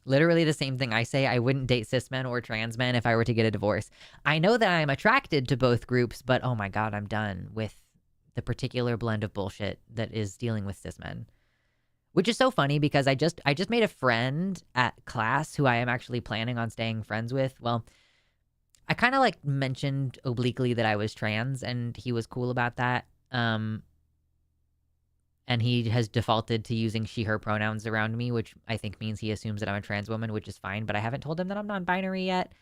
Literally the same thing I say. I wouldn't date cis men or trans men if I were to get a divorce. I know that I'm attracted to both groups, but oh my God, I'm done with the particular blend of bullshit that is dealing with cis men. Which is so funny because I just made a friend at class who I am actually planning on staying friends with. Well, I kind of like mentioned obliquely that I was trans, and he was cool about that. And he has defaulted to using she, her pronouns around me, which I think means he assumes that I'm a trans woman, which is fine. But I haven't told him that I'm non-binary yet.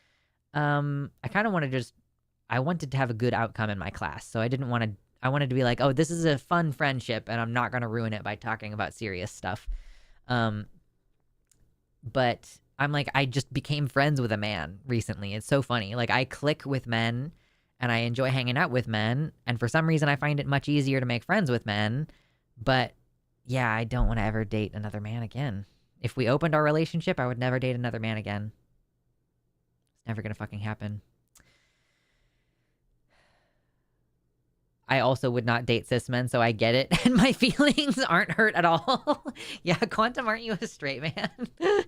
I kind of want to I wanted to have a good outcome in my class. So I wanted to be like, oh, this is a fun friendship and I'm not going to ruin it by talking about serious stuff. But I'm like, I just became friends with a man recently. It's so funny. Like I click with men and I enjoy hanging out with men. And for some reason, I find it much easier to make friends with men. But yeah, I don't want to ever date another man again. If we opened our relationship, I would never date another man again. It's never going to fucking happen. I also would not date cis men, so I get it. And my feelings aren't hurt at all. Yeah, Quantum, aren't you a straight man?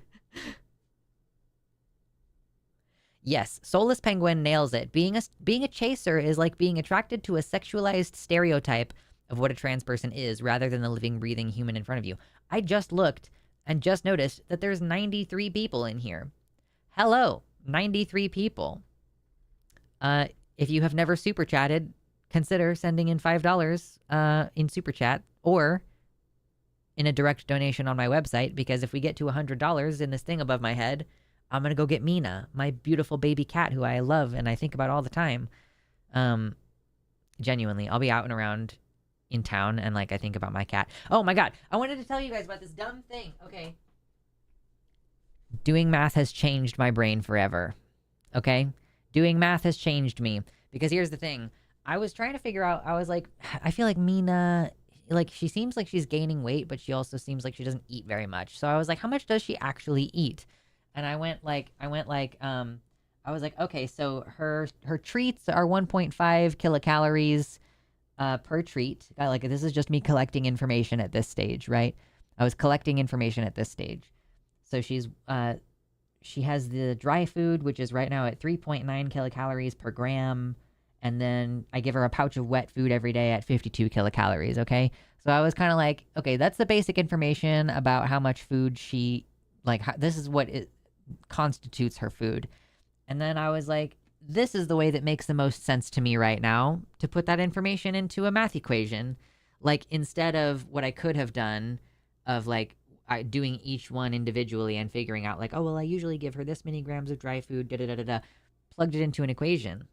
Yes, Soulless Penguin nails it. Being a chaser is like being attracted to a sexualized stereotype of what a trans person is rather than the living, breathing human in front of you. I just looked and just noticed that there's 93 people in here. Hello, 93 people. If you have never super chatted, consider sending in $5 in super chat or in a direct donation on my website, because if we get to $100 in this thing above my head, I'm going to go get Mina, my beautiful baby cat who I love and I think about all the time. Genuinely, I'll be out and around in town and like I think about my cat. Oh my God, I wanted to tell you guys about this dumb thing. Okay. Doing math has changed my brain forever. Okay? Doing math has changed me because here's the thing. I was trying to figure out, I was like, I feel like Mina, like she seems like she's gaining weight, but she also seems like she doesn't eat very much. So I was like, how much does she actually eat? And I was like, okay, so her treats are 1.5 kilocalories per treat. Like this is just me collecting information at this stage, right? I was collecting information at this stage. So she has the dry food, which is right now at 3.9 kilocalories per gram. And then I give her a pouch of wet food every day at 52 kilocalories, okay? So I was kind of like, okay, that's the basic information about how much food she, like, this is what it constitutes her food. And then I was like, this is the way that makes the most sense to me right now, to put that information into a math equation. Like, instead of what I could have done of, like, doing each one individually and figuring out, like, oh, well, I usually give her this many grams of dry food, da-da-da-da-da, plugged it into an equation.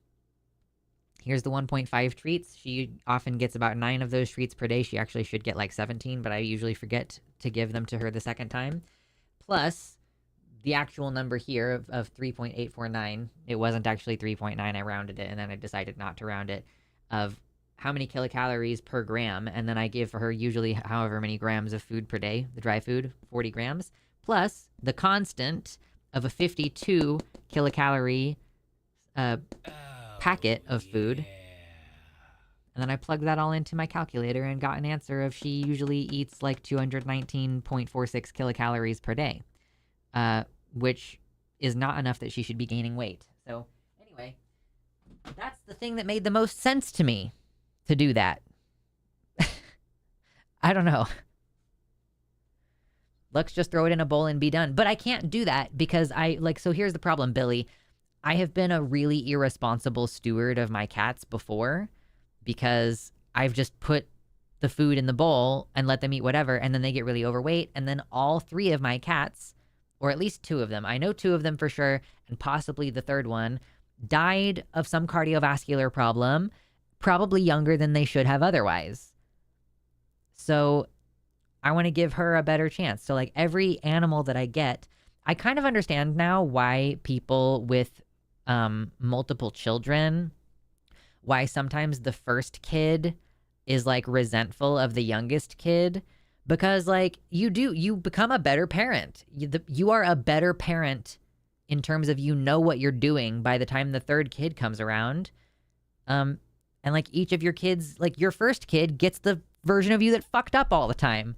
Here's the 1.5 treats. She often gets about 9 of those treats per day. She actually should get like 17, but I usually forget to give them to her the second time. Plus, the actual number here of 3.849, it wasn't actually 3.9. I rounded it, and then I decided not to round it, of how many kilocalories per gram. And then I give her usually however many grams of food per day, the dry food, 40 grams, plus the constant of a 52 kilocalorie packet of food. And then I plugged that all into my calculator and got an answer of she usually eats like 219.46 kilocalories per day, which is not enough that she should be gaining weight. So anyway, that's the thing that made the most sense to me to do that. I don't know. Let's just throw it in a bowl and be done. But I can't do that because so here's the problem, Billy. I have been a really irresponsible steward of my cats before because I've just put the food in the bowl and let them eat whatever, and then they get really overweight. And then all 3 of my cats, or at least 2 of them, I know 2 of them for sure, and possibly the third one, died of some cardiovascular problem, probably younger than they should have otherwise. So I want to give her a better chance. So like every animal that I get, I kind of understand now why people with multiple children, why sometimes the first kid is like resentful of the youngest kid, because like you become a better parent. You are a better parent in terms of you know what you're doing by the time the third kid comes around. And like each of your kids, like your first kid gets the version of you that fucked up all the time.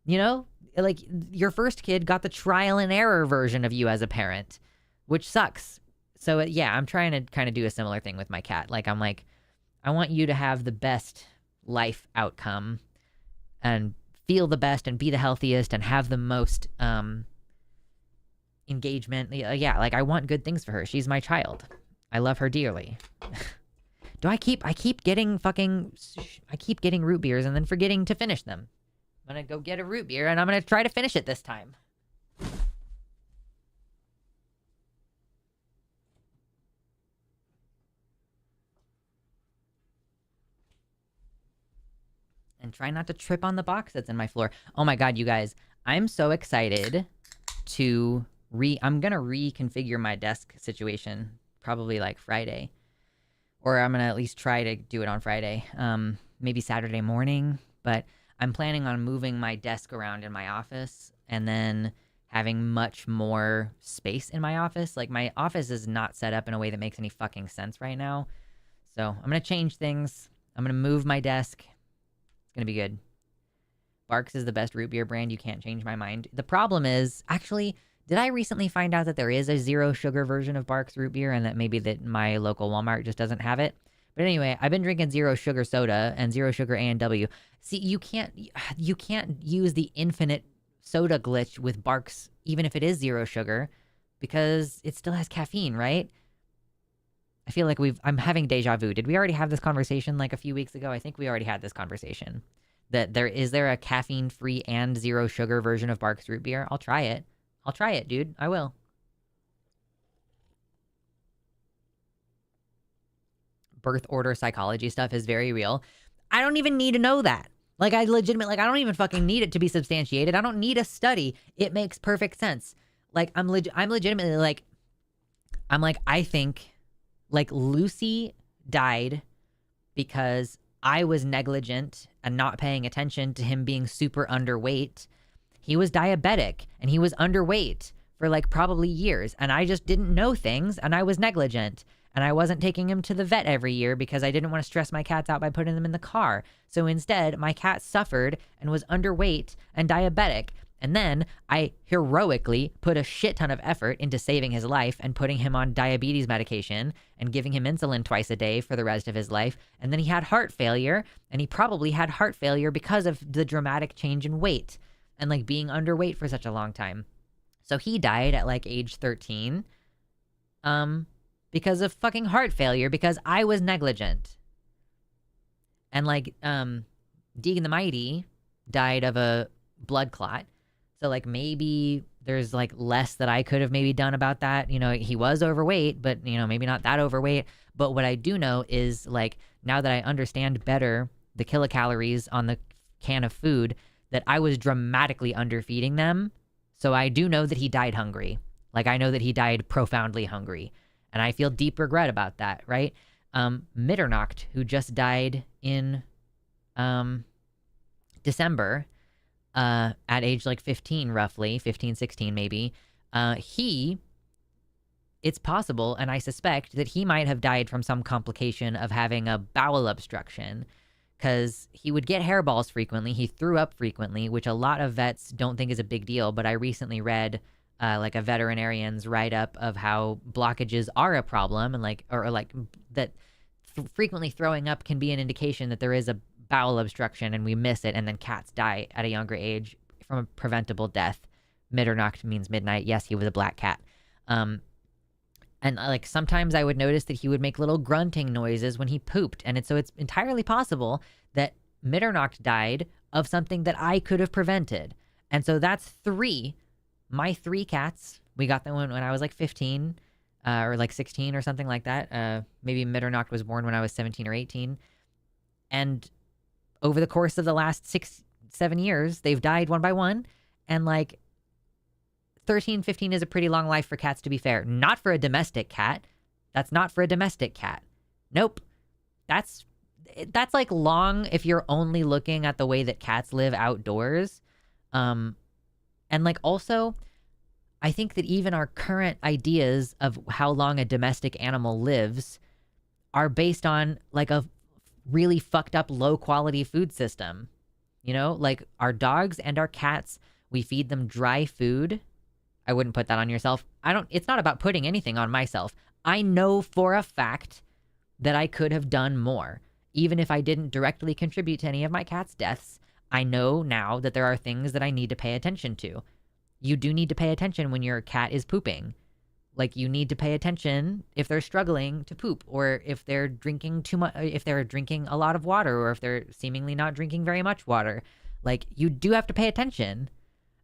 You know, like your first kid got the trial and error version of you as a parent, which sucks. So yeah, I'm trying to kind of do a similar thing with my cat. Like I'm like, I want you to have the best life outcome and feel the best and be the healthiest and have the most engagement. Yeah, like I want good things for her. She's my child. I love her dearly. I keep getting root beers and then forgetting to finish them. I'm gonna go get a root beer and I'm gonna try to finish it this time. And try not to trip on the box that's in my floor. Oh my god, you guys. I'm so excited to I'm gonna reconfigure my desk situation probably like Friday. Or I'm gonna at least try to do it on Friday. Maybe Saturday morning. But I'm planning on moving my desk around in my office and then having much more space in my office. Like my office is not set up in a way that makes any fucking sense right now. So I'm gonna change things. I'm gonna move my desk. It's gonna be good. Barks is the best root beer brand. You can't change my mind. The problem is, actually, did I recently find out that there is a zero sugar version of Barks root beer and that maybe that my local Walmart just doesn't have it? But anyway, I've been drinking zero sugar soda and zero sugar A&W. See, you can't use the infinite soda glitch with Barks, even if it is zero sugar, because it still has caffeine, right? I feel like I'm having deja vu. Did we already have this conversation like a few weeks ago? I think we already had this conversation. That is there a caffeine-free and zero sugar version of Barks root beer? I'll try it. I'll try it, dude. I will. Birth order psychology stuff is very real. I don't even need to know that. Like, I don't even fucking need it to be substantiated. I don't need a study. It makes perfect sense. Like, I'm legitimately like, I think, like, Lucy died because I was negligent and not paying attention to him being super underweight. He was diabetic and he was underweight for like probably years. And I just didn't know things and I was negligent. And I wasn't taking him to the vet every year because I didn't want to stress my cats out by putting them in the car. So instead, my cat suffered and was underweight and diabetic. And then I heroically put a shit ton of effort into saving his life and putting him on diabetes medication and giving him insulin twice a day for the rest of his life. And then he had heart failure, and he probably had heart failure because of the dramatic change in weight and like being underweight for such a long time. So he died at like age 13 because of fucking heart failure because I was negligent. And like Deegan the Mighty died of a blood clot. So, like, maybe there's, like, less that I could have maybe done about that. You know, he was overweight, but, you know, maybe not that overweight. But what I do know is, like, now that I understand better the kilocalories on the can of food, that I was dramatically underfeeding them. So I do know that he died hungry. Like, I know that he died profoundly hungry. And I feel deep regret about that, right? Mitternacht, who just died in December, at age like 15, roughly 15, 16, maybe, it's possible, and I suspect that he might have died from some complication of having a bowel obstruction, because he would get hairballs frequently. He threw up frequently, which a lot of vets don't think is a big deal. But I recently read like a veterinarian's write-up of how blockages are a problem, and that frequently throwing up can be an indication that there is a bowel obstruction and we miss it, and then cats die at a younger age from a preventable death. Mitternacht means midnight. Yes, he was a black cat. And like sometimes I would notice that he would make little grunting noises when he pooped, and it's entirely possible that Mitternacht died of something that I could have prevented. And so that's my three cats. We got them when I was like 15 or like 16 or something like that. Maybe Mitternacht was born when I was 17 or 18. And over the course of the last 6-7 years, they've died one by one. And like 13, 15 is a pretty long life for cats, to be fair. Not for a domestic cat. That's not for a domestic cat. Nope. That's like long if you're only looking at the way that cats live outdoors. And like also, I think that even our current ideas of how long a domestic animal lives are based on like a really fucked up low quality food system. You know, like our dogs and our cats, we feed them dry food. I wouldn't put that on yourself. It's not about putting anything on myself. I know for a fact that I could have done more. Even if I didn't directly contribute to any of my cat's deaths, I know now that there are things that I need to pay attention to. You do need to pay attention when your cat is pooping. Like, you need to pay attention if they're struggling to poop, or if they're drinking too much, if they're drinking a lot of water, or if they're seemingly not drinking very much water. Like, you do have to pay attention.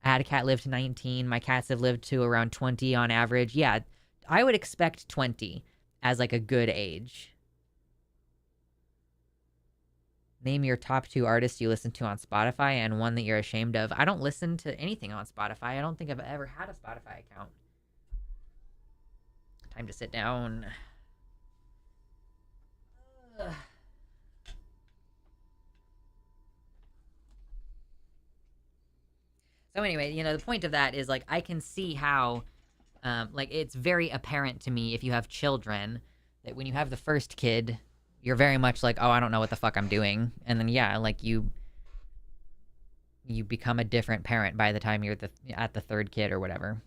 I had a cat live to 19. My cats have lived to around 20 on average. Yeah, I would expect 20 as like a good age. Name your top 2 artists you listen to on Spotify and one that you're ashamed of. I don't listen to anything on Spotify. I don't think I've ever had a Spotify account. Time to sit down. Ugh. So anyway, you know, the point of that is, like, I can see how, like, it's very apparent to me if you have children that when you have the first kid, you're very much like, oh, I don't know what the fuck I'm doing. And then, yeah, like, you become a different parent by the time you're at the third kid or whatever.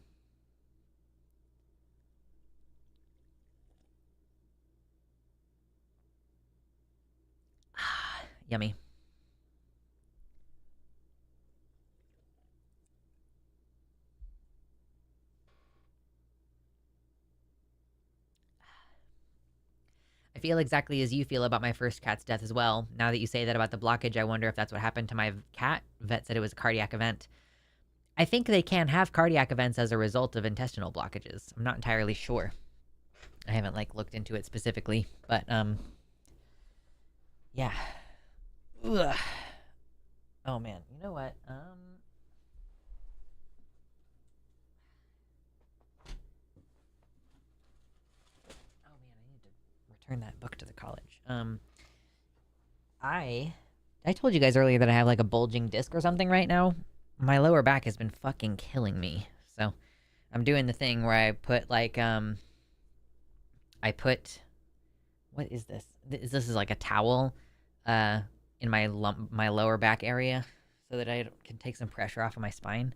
Yummy. I feel exactly as you feel about my first cat's death as well. Now that you say that about the blockage, I wonder if that's what happened to my cat. Vet said it was a cardiac event. I think they can have cardiac events as a result of intestinal blockages. I'm not entirely sure. I haven't, like, looked into it specifically, but, yeah. Ugh. Oh, man. You know what? Oh, man, I need to return that book to the college. I told you guys earlier that I have, like, a bulging disc or something right now. My lower back has been fucking killing me. So I'm doing the thing where I put, like, what is this? This is like a towel, in my lower back area, so that I can take some pressure off of my spine.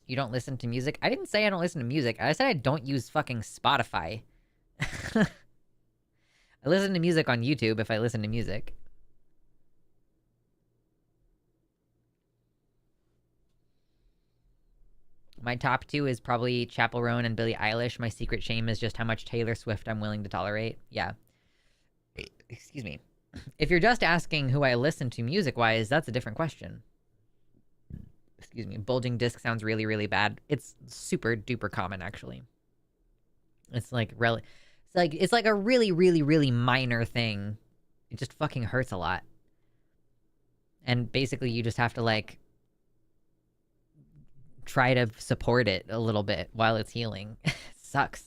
You don't listen to music? I didn't say I don't listen to music. I said I don't use fucking Spotify. I listen to music on YouTube if I listen to music. My top 2 is probably Chappell Roan and Billie Eilish. My secret shame is just how much Taylor Swift I'm willing to tolerate. Yeah. Excuse me. If you're just asking who I listen to music-wise, that's a different question. Excuse me. Bulging disc sounds really, really bad. It's super duper common, actually. It's like it's like a really, really, really minor thing. It just fucking hurts a lot. And basically you just have to, like, try to support it a little bit while it's healing. It sucks.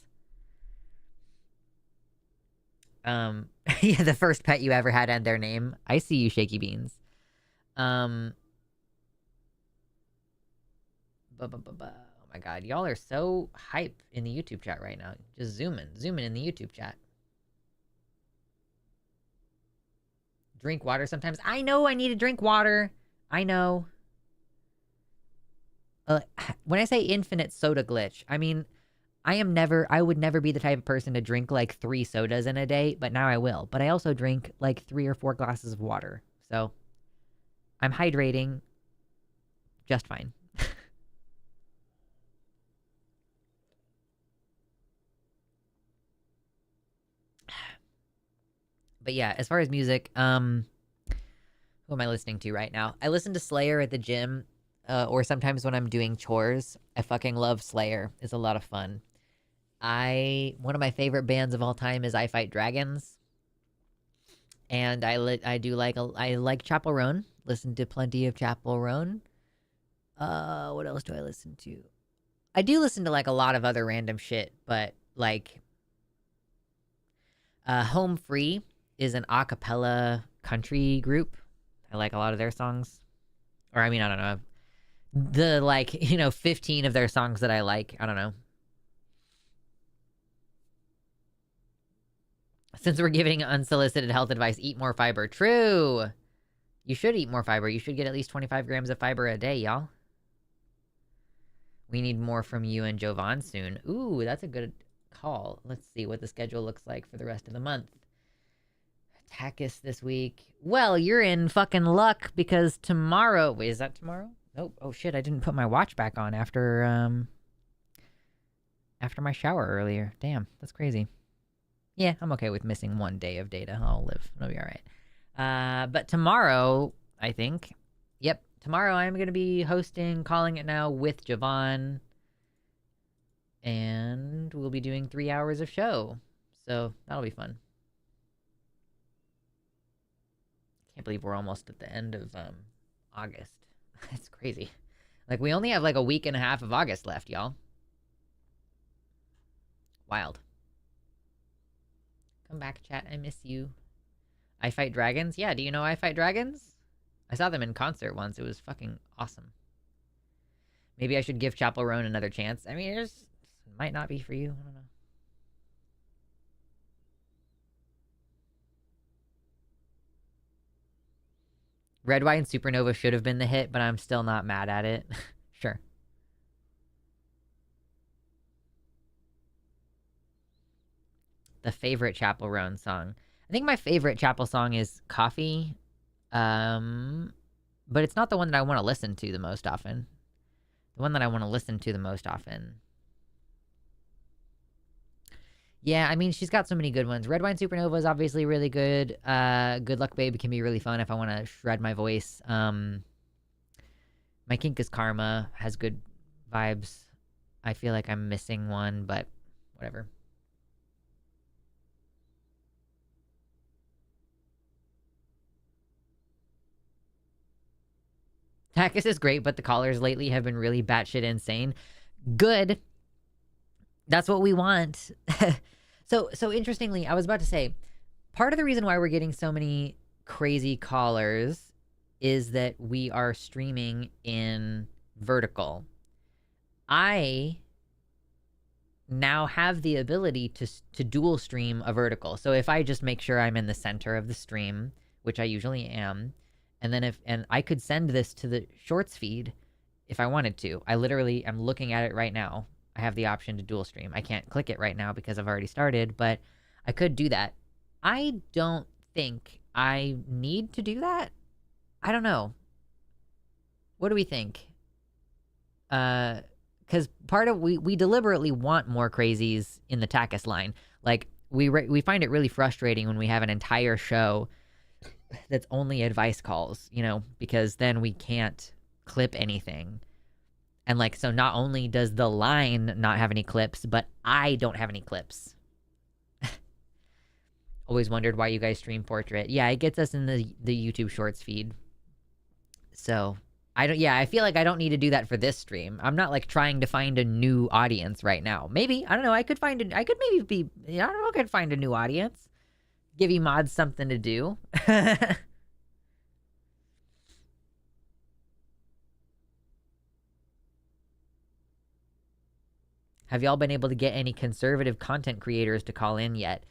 Yeah, the first pet you ever had and their name. I see you, Shaky Beans. Oh my god, y'all are so hype in the YouTube chat right now. Just zoom in the YouTube chat. Drink water sometimes. I know I need to drink water. I know. When I say infinite soda glitch, I mean, I would never be the type of person to drink like 3 sodas in a day, but now I will. But I also drink like 3 or 4 glasses of water. So I'm hydrating just fine. But yeah, as far as music, who am I listening to right now? I listen to Slayer at the gym, or sometimes when I'm doing chores. I fucking love Slayer. It's a lot of fun. One of my favorite bands of all time is I Fight Dragons. And I like Chappell Roan. Listen to plenty of Chappell Roan. What else do I listen to? I do listen to, like, a lot of other random shit, but, like, Home Free is an a cappella country group. I like a lot of their songs. Or, I mean, I don't know. The, like, 15 of their songs that I like. I don't know. Since we're giving unsolicited health advice, eat more fiber. True. You should eat more fiber. You should get at least 25 grams of fiber a day, y'all. We need more from you and Jovan soon. Ooh, that's a good call. Let's see what the schedule looks like for the rest of the month. Takis this week. Well, you're in fucking luck because tomorrow... Wait, is that tomorrow? Nope. Oh, shit, I didn't put my watch back on after my shower earlier. Damn, that's crazy. Yeah, I'm okay with missing 1 day of data. I'll live. It'll be all right. But tomorrow, I think... Yep, tomorrow I'm going to be hosting Calling It Now with Jovan. And we'll be doing 3 hours of show. So that'll be fun. Can't believe we're almost at the end of August. It's crazy. Like, we only have like a week and a half of August left, y'all. Wild. Come back, chat. I miss you. I Fight Dragons? Yeah, do you know I Fight Dragons? I saw them in concert once. It was fucking awesome. Maybe I should give Chapel Roan another chance. I mean, it might not be for you. I don't know. Red Wine Supernova should have been the hit, but I'm still not mad at it. Sure. The favorite Chapel Roan song. I think my favorite Chapel song is Coffee. But it's not the one that I want to listen to the most often. The one that I want to listen to the most often. Yeah, I mean, she's got so many good ones. Red Wine Supernova is obviously really good. Good Luck Babe can be really fun if I want to shred my voice. My Kink is Karma has good vibes. I feel like I'm missing one, but whatever. Takis is great, but the callers lately have been really batshit insane. Good. That's what we want. So interestingly, I was about to say, part of the reason why we're getting so many crazy callers is that we are streaming in vertical. I now have the ability to dual stream a vertical. So if I just make sure I'm in the center of the stream, which I usually am, and I could send this to the shorts feed if I wanted to. I literally am looking at it right now. I have the option to dual stream. I can't click it right now because I've already started, but I could do that. I don't think I need to do that. I don't know. What do we think? Because part of we deliberately want more crazies in the Takis line. Like we find it really frustrating when we have an entire show that's only advice calls, you know, because then we can't clip anything. And like, so not only does the line not have any clips, but I don't have any clips. Always wondered why you guys stream Portrait. Yeah, it gets us in the YouTube Shorts feed. So I feel like I don't need to do that for this stream. I'm not like trying to find a new audience right now. Maybe, I don't know, I could find I don't know, I could find a new audience. Give you mods something to do. Have y'all been able to get any conservative content creators to call in yet?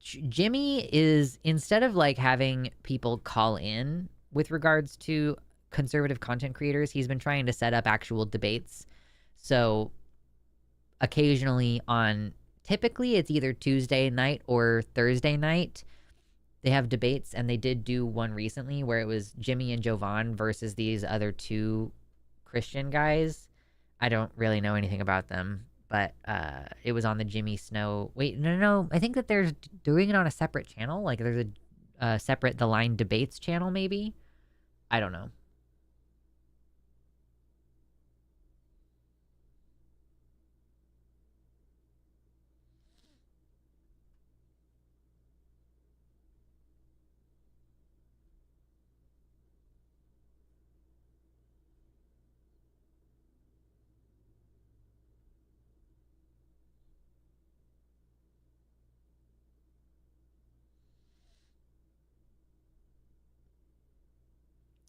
Jimmy is, instead of like having people call in with regards to conservative content creators, he's been trying to set up actual debates. So occasionally typically it's either Tuesday night or Thursday night, they have debates, and they did do one recently where it was Jimmy and Jovan versus these other two Christian guys. I don't really know anything about them, but it was on the Jimmy Snow. Wait, no. I think that they're doing it on a separate channel. Like there's a separate The Line Debates channel, maybe. I don't know.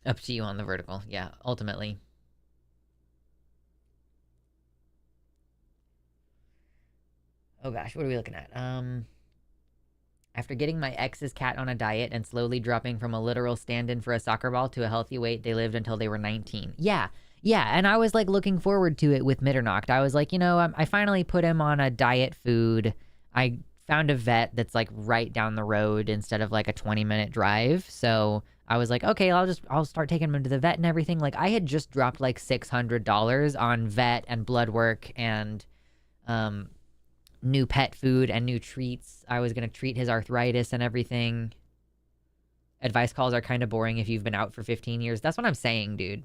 Up to you on the vertical. Yeah, ultimately. Oh gosh, what are we looking at? After getting my ex's cat on a diet and slowly dropping from a literal stand-in for a soccer ball to a healthy weight, they lived until they were 19. Yeah, yeah, and I was like looking forward to it with Mitternacht. I was like, I finally put him on a diet food. I found a vet that's like right down the road instead of like a 20-minute drive. So I was like, okay, I'll start taking him to the vet and everything. Like I had just dropped like $600 on vet and blood work and new pet food and new treats. I was going to treat his arthritis and everything. Advice calls are kind of boring if you've been out for 15 years. That's what I'm saying, dude.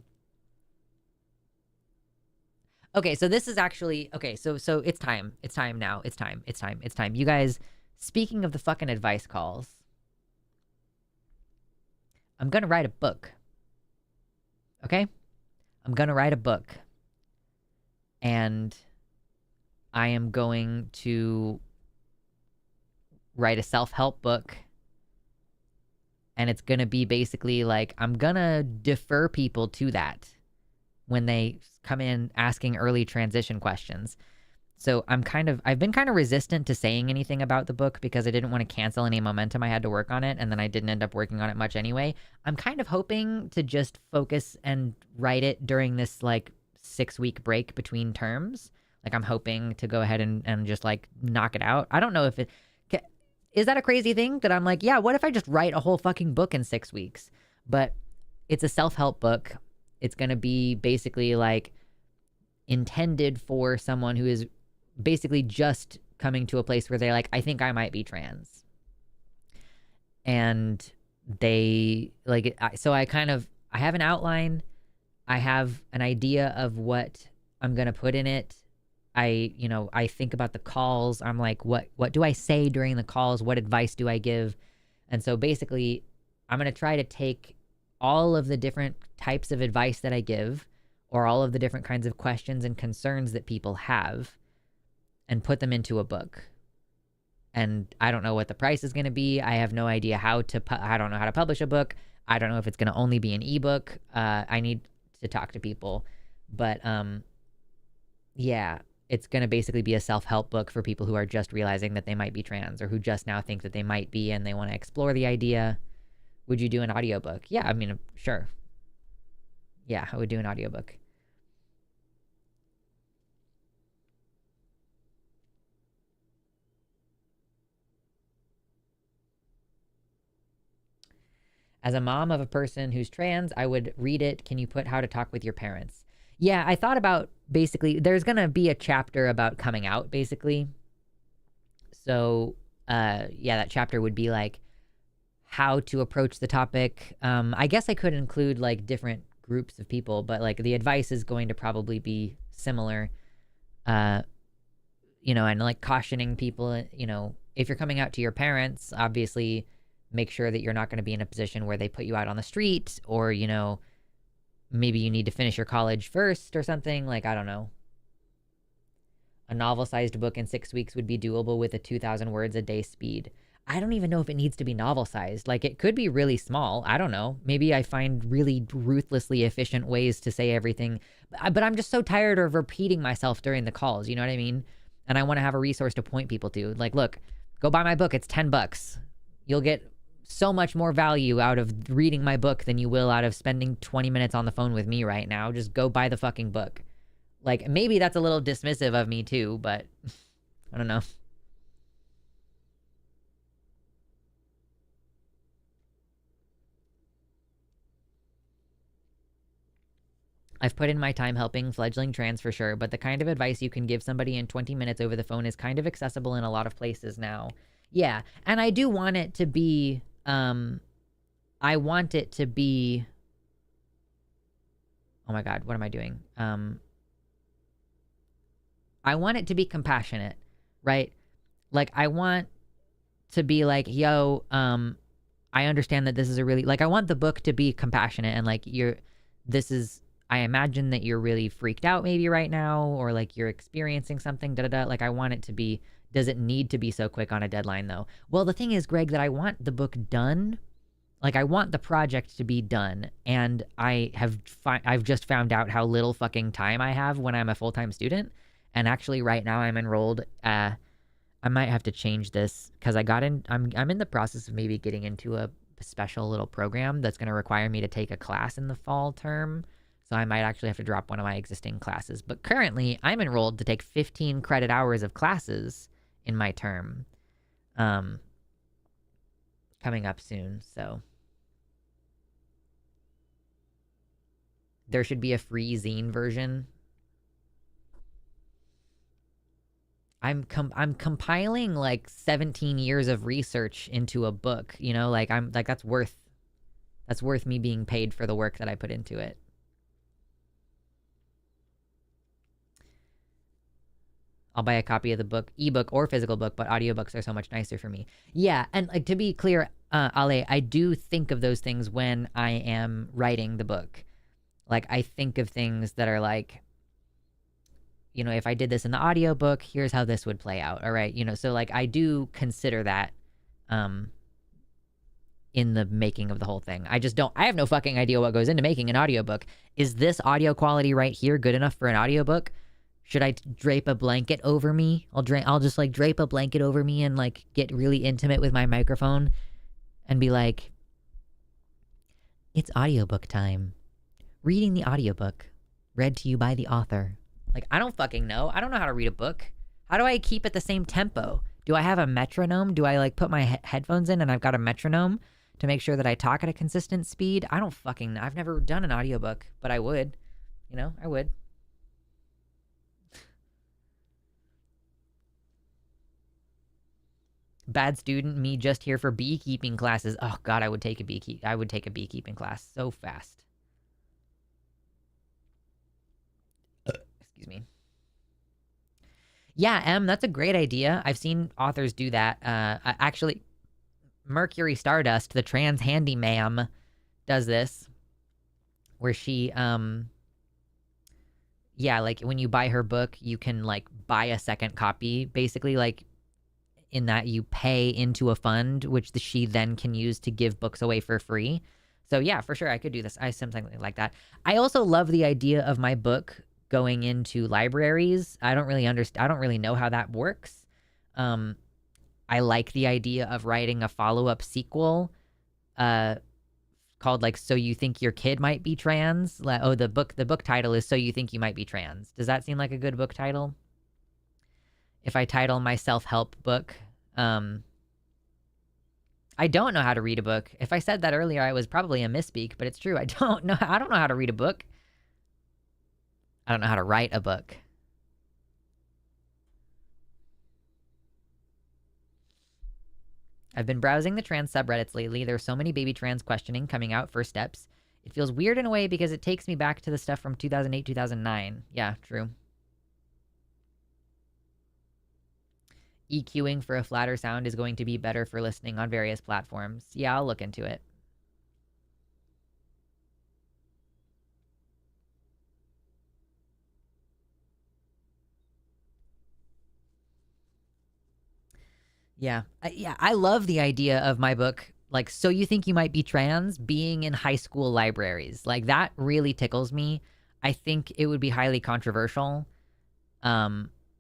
Okay, so this is actually okay, so it's time. It's time now. It's time. You guys, speaking of the fucking advice calls, I'm going to write a book. Okay? I'm going to write a book. And I am going to write a self-help book. And it's going to be basically like, I'm going to defer people to that when they come in asking early transition questions. So I've been kind of resistant to saying anything about the book because I didn't want to cancel any momentum I had to work on it. And then I didn't end up working on it much anyway. I'm kind of hoping to just focus and write it during this like 6-week break between terms. Like I'm hoping to go ahead and just like knock it out. I don't know if is that a crazy thing that I'm like, yeah, what if I just write a whole fucking book in 6 weeks? But it's a self-help book. It's going to be basically like intended for someone who is basically just coming to a place where they're like, I think I might be trans. And they like, so I have an outline. I have an idea of what I'm going to put in it. I think about the calls. I'm like, what do I say during the calls? What advice do I give? And so basically I'm going to try to take all of the different types of advice that I give or all of the different kinds of questions and concerns that people have and put them into a book. And I don't know what the price is going to be. I have no idea I don't know how to publish a book. I don't know if it's going to only be an ebook. I need to talk to people, but yeah, it's going to basically be a self-help book for people who are just realizing that they might be trans or who just now think that they might be and they want to explore the idea. Would you do an audiobook? Yeah, I mean, sure. Yeah, I would do an audiobook. As a mom of a person who's trans, I would read it. Can you put how to talk with your parents? Yeah, I thought about basically, there's going to be a chapter about coming out, basically. So, yeah, that chapter would be like how to approach the topic. I guess I could include like different groups of people, but like the advice is going to probably be similar, and like cautioning people, if you're coming out to your parents, obviously make sure that you're not going to be in a position where they put you out on the street or, maybe you need to finish your college first or something. Like, I don't know. A novel-sized book in 6 weeks would be doable with a 2,000 words a day speed. I don't even know if it needs to be novel-sized. Like, it could be really small. I don't know. Maybe I find really ruthlessly efficient ways to say everything. But I'm just so tired of repeating myself during the calls. You know what I mean? And I want to have a resource to point people to. Like, look, go buy my book. It's $10. You'll get so much more value out of reading my book than you will out of spending 20 minutes on the phone with me right now. Just go buy the fucking book. Like, maybe that's a little dismissive of me too, but I don't know. I've put in my time helping fledgling trans for sure, but the kind of advice you can give somebody in 20 minutes over the phone is kind of accessible in a lot of places now. Yeah, and I do want it to be I want it to be, oh my God, what am I doing? I want it to be compassionate, right? Like, I want to be like, yo, I understand that this is a really, like, I want the book to be compassionate and like, I imagine that you're really freaked out maybe right now, or like you're experiencing something, Like, I want it to be, does it need to be so quick on a deadline though? Well, the thing is, Greg, that I want the book done. Like, I want the project to be done. And I've just found out how little fucking time I have when I'm a full-time student. And actually right now I'm enrolled I might have to change this because I'm in the process of maybe getting into a special little program that's going to require me to take a class in the fall term. So I might actually have to drop one of my existing classes. But currently, I'm enrolled to take 15 credit hours of classes in my term, coming up soon. So there should be a free zine version. I'm compiling like 17 years of research into a book, you know, like I'm like that's worth me being paid for the work that I put into it. I'll buy a copy of the book, ebook or physical book, but audiobooks are so much nicer for me. Yeah, and like to be clear, Ale, I do think of those things when I am writing the book. Like I think of things that are like, you know, if I did this in the audiobook, here's how this would play out. All right, you know, so like I do consider that in the making of the whole thing. I have no fucking idea what goes into making an audiobook. Is this audio quality right here good enough for an audiobook? Should I drape a blanket over me? I'll just like drape a blanket over me and like get really intimate with my microphone and be like, it's audiobook time. Reading the audiobook, read to you by the author. Like, I don't fucking know. I don't know how to read a book. How do I keep at the same tempo? Do I have a metronome? Do I like put my headphones in and I've got a metronome to make sure that I talk at a consistent speed? I don't fucking know. I've never done an audiobook, but I would. You know, I would. Bad student, me just here for beekeeping classes. Oh god, I would take a beekeeping class so fast. Excuse me. Yeah, Em, that's a great idea. I've seen authors do that. Actually, Mercury Stardust, the trans handy ma'am, does this, where she, yeah, like when you buy her book, you can like buy a second copy, basically, like in that you pay into a fund, which she then can use to give books away for free. So yeah, for sure, I could do this. Something like that. I also love the idea of my book going into libraries. I don't really know how that works. I like the idea of writing a follow-up sequel called like So You Think Your Kid Might Be Trans. The book title is So You Think You Might Be Trans. Does that seem like a good book title? If I title my self-help book, I don't know how to read a book. If I said that earlier, I was probably a misspeak, but it's true. I don't know how to read a book. I don't know how to write a book. I've been browsing the trans subreddits lately. There's so many baby trans questioning coming out, first steps. It feels weird in a way because it takes me back to the stuff from 2008, 2009. Yeah, true. EQing for a flatter sound is going to be better for listening on various platforms. Yeah, I'll look into it. Yeah. I love the idea of my book, like, So You Think You Might Be Trans, being in high school libraries. Like, that really tickles me. I think it would be highly controversial.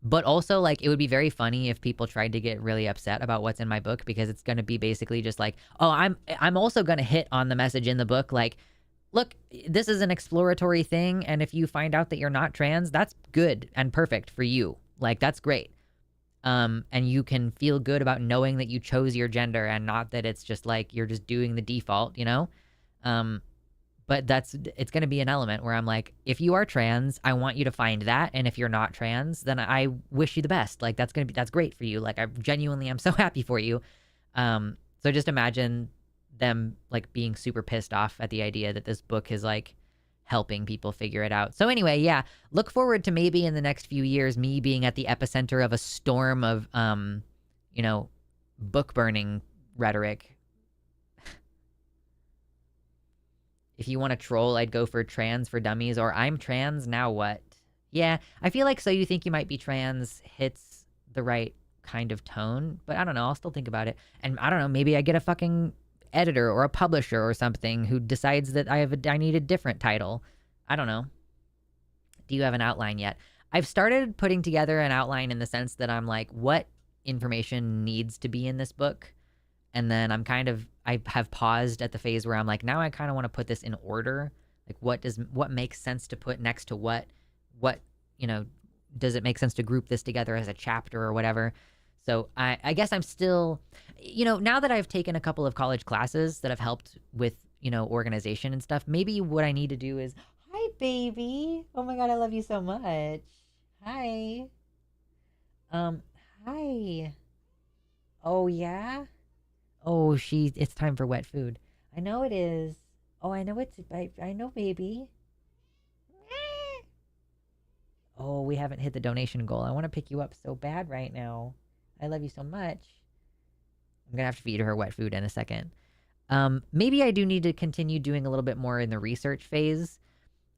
But also, like, it would be very funny if people tried to get really upset about what's in my book, because it's going to be basically just like, oh, I'm also going to hit on the message in the book, like, look, this is an exploratory thing, and if you find out that you're not trans, that's good and perfect for you. Like, that's great. And you can feel good about knowing that you chose your gender and not that it's just like you're just doing the default, you know? But it's going to be an element where I'm like, if you are trans, I want you to find that. And if you're not trans, then I wish you the best. Like, that's great for you. Like, I genuinely am so happy for you. So just imagine them like being super pissed off at the idea that this book is like helping people figure it out. So anyway, yeah, look forward to maybe in the next few years me being at the epicenter of a storm of book burning rhetoric. If you want to troll, I'd go for Trans for Dummies or I'm Trans, Now What? Yeah, I feel like So You Think You Might Be Trans hits the right kind of tone, but I don't know, I'll still think about it. And I don't know, maybe I get a fucking editor or a publisher or something who decides that I need a different title. I don't know. Do you have an outline yet? I've started putting together an outline in the sense that I'm like, what information needs to be in this book. And then I have paused at the phase where I'm like, now I kind of want to put this in order. Like what makes sense to put next to what, you know, does it make sense to group this together as a chapter or whatever? So I guess I'm still, now that I've taken a couple of college classes that have helped with, organization and stuff, maybe what I need to do is, hi, baby. Oh my God, I love you so much. Hi. Um, Hi. Oh, yeah? Oh, it's time for wet food. I know it is. Oh, I know, baby. Oh, we haven't hit the donation goal. I want to pick you up so bad right now. I love you so much. I'm gonna have to feed her wet food in a second. Maybe I do need to continue doing a little bit more in the research phase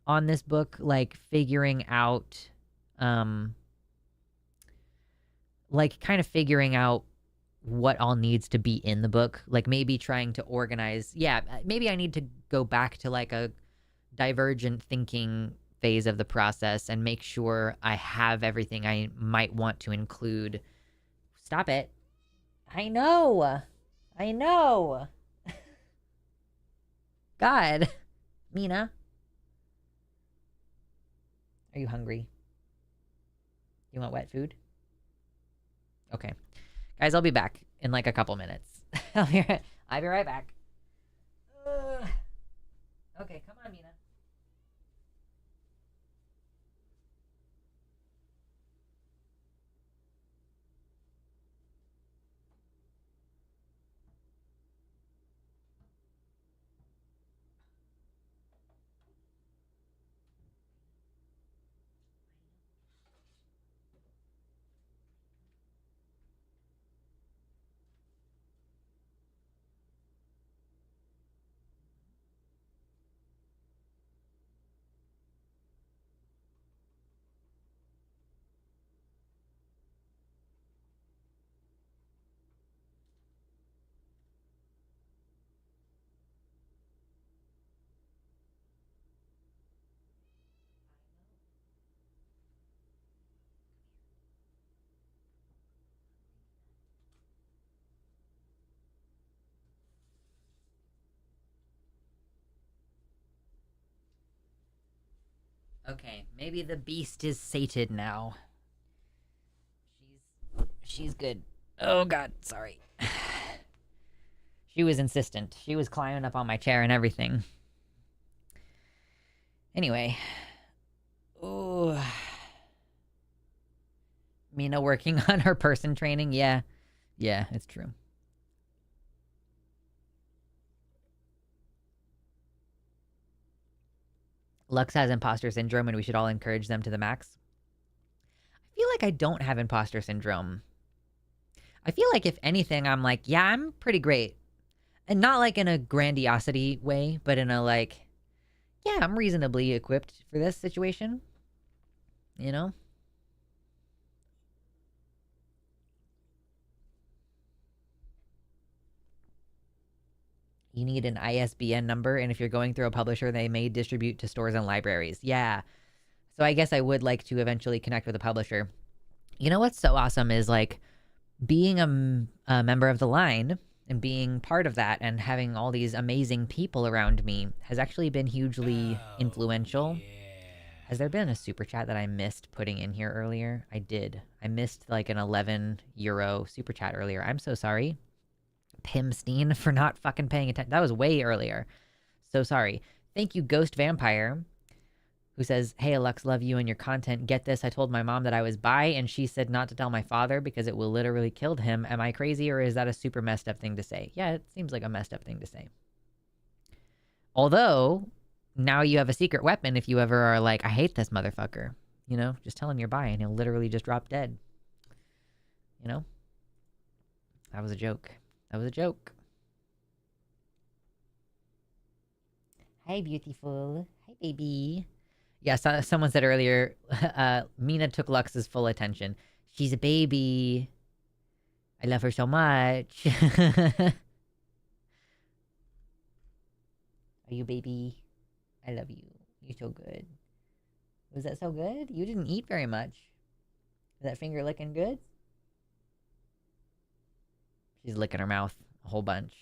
on this book, like figuring out, figuring out what all needs to be in the book. Like maybe trying to organize. Yeah, maybe I need to go back to like a divergent thinking phase of the process and make sure I have everything I might want to include. Stop it. I know. I know. God. Mina. Are you hungry? You want wet food? Okay. Guys, I'll be back in like a couple minutes. I'll be right back. Okay, come on, Mina. Okay, maybe the beast is sated now. She's good. Oh God, sorry. She was insistent. She was climbing up on my chair and everything. Anyway. Ooh. Mina working on her person training. Yeah. Yeah, it's true. Lux has imposter syndrome and we should all encourage them to the max. I feel like I don't have imposter syndrome. I feel like if anything, I'm like, yeah, I'm pretty great. And not like in a grandiosity way, but in a like, yeah, I'm reasonably equipped for this situation. You know? You need an ISBN number, and if you're going through a publisher, they may distribute to stores and libraries. Yeah. So I guess I would like to eventually connect with a publisher. You know what's so awesome is like being a member of the line and being part of that and having all these amazing people around me has actually been hugely influential. Yeah. Has there been a super chat that I missed putting in here earlier? I did. I missed like an 11 euro super chat earlier. I'm so sorry. Pimstein for not fucking paying attention. That was way earlier. So sorry. Thank you, Ghost Vampire, who says, hey, Lux, love you and your content. Get this, I told my mom that I was bi, and she said not to tell my father because it will literally kill him. Am I crazy, or is that a super messed up thing to say? Yeah, it seems like a messed up thing to say. Although, now you have a secret weapon if you ever are like, I hate this motherfucker. You know, just tell him you're bi and he'll literally just drop dead. You know? That was a joke. That was a joke. Hi, beautiful. Hi, baby. Yeah, someone said earlier, Mina took Lux's full attention. She's a baby. I love her so much. Are you baby? I love you. You're so good. Was that so good? You didn't eat very much. Is that finger licking good? She's licking her mouth a whole bunch.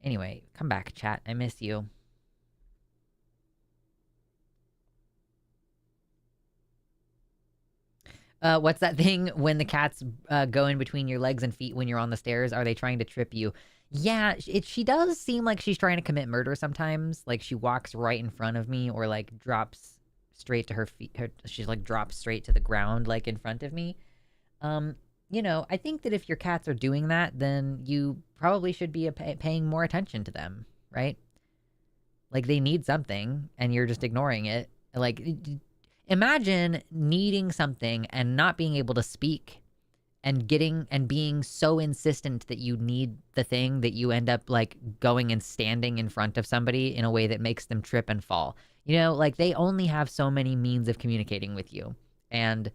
Anyway, come back, chat. I miss you. What's that thing when the cats go in between your legs and feet when you're on the stairs? Are they trying to trip you? Yeah, she does seem like she's trying to commit murder sometimes. Like she walks right in front of me or like drops straight to her feet. She's like drops straight to the ground like in front of me. You know, I think that if your cats are doing that, then you probably should be paying more attention to them, right? Like they need something and you're just ignoring it. Like imagine needing something and not being able to speak and being so insistent that you need the thing that you end up like going and standing in front of somebody in a way that makes them trip and fall. You know, like they only have so many means of communicating with you. And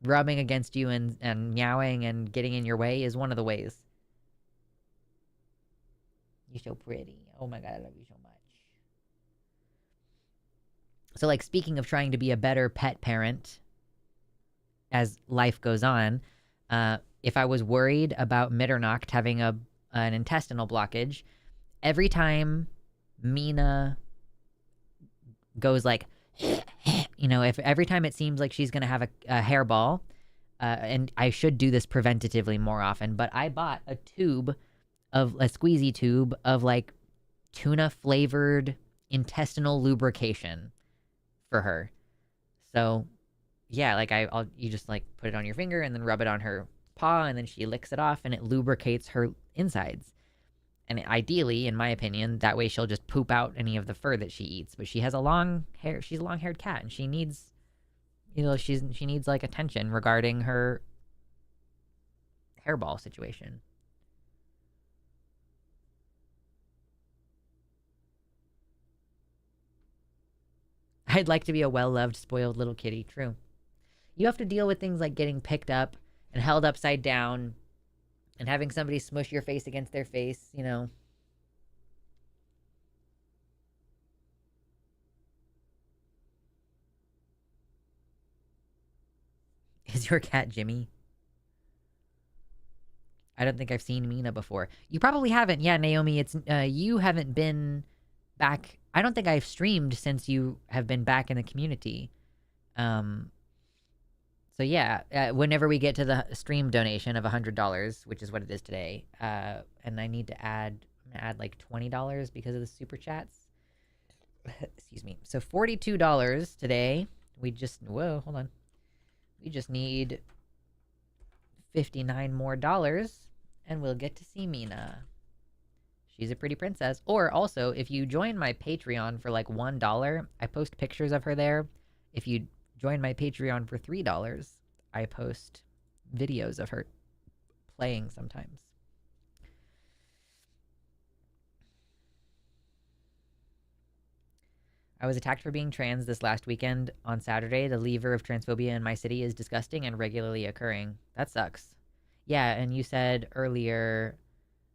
rubbing against you and meowing and getting in your way is one of the ways. You're so pretty. Oh my God, I love you so much. So, like, speaking of trying to be a better pet parent as life goes on, if I was worried about Mitternacht having an intestinal blockage, every time Mina goes like, you know, if every time it seems like she's going to have a hairball, and I should do this preventatively more often, but I bought a squeezy tube of like tuna flavored intestinal lubrication for her. So yeah, like you just like put it on your finger and then rub it on her paw and then she licks it off and it lubricates her insides. And ideally, in my opinion, that way she'll just poop out any of the fur that she eats. But she's a long-haired cat and she needs, you know, she needs like attention regarding her hairball situation. I'd like to be a well-loved, spoiled little kitty. True. You have to deal with things like getting picked up and held upside down and having somebody smush your face against their face, you know. Is your cat Jimmy? I don't think I've seen Mina before. You probably haven't. Yeah, Naomi, it's you haven't been back. I don't think I've streamed since you have been back in the community. So yeah, whenever we get to the stream donation of $100, which is what it is today, and I need to add like $20 because of the super chats. Excuse me. So $42 today. Hold on. We just need 59 more dollars and we'll get to see Mina. She's a pretty princess. Or also, if you join my Patreon for like $1, I post pictures of her there. If you join my Patreon for $3, I post videos of her playing sometimes. I was attacked for being trans this last weekend on Saturday. The lever of transphobia in my city is disgusting and regularly occurring. That sucks. Yeah, and you said earlier,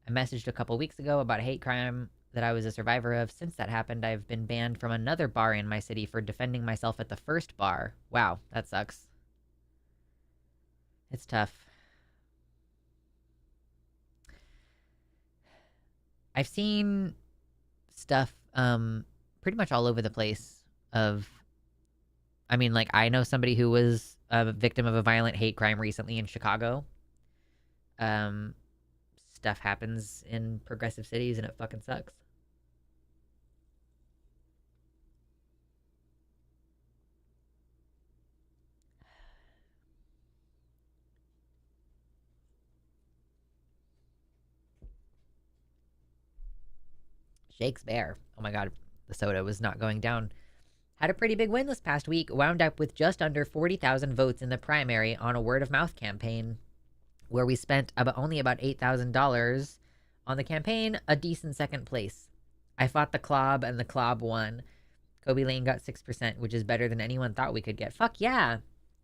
I messaged a couple weeks ago about a hate crime that I was a survivor of. Since that happened, I've been banned from another bar in my city for defending myself at the first bar. Wow, that sucks. It's tough. I've seen stuff pretty much all over the place I know somebody who was a victim of a violent hate crime recently in Chicago. Stuff happens in progressive cities and it fucking sucks. Shakespeare. Oh my God, the soda was not going down. Had a pretty big win this past week. Wound up with just under 40,000 votes in the primary on a word of mouth campaign where we spent only about $8,000 on the campaign, a decent second place. I fought the Clob and the Clob won. Kobe Lane got 6%, which is better than anyone thought we could get. Fuck yeah.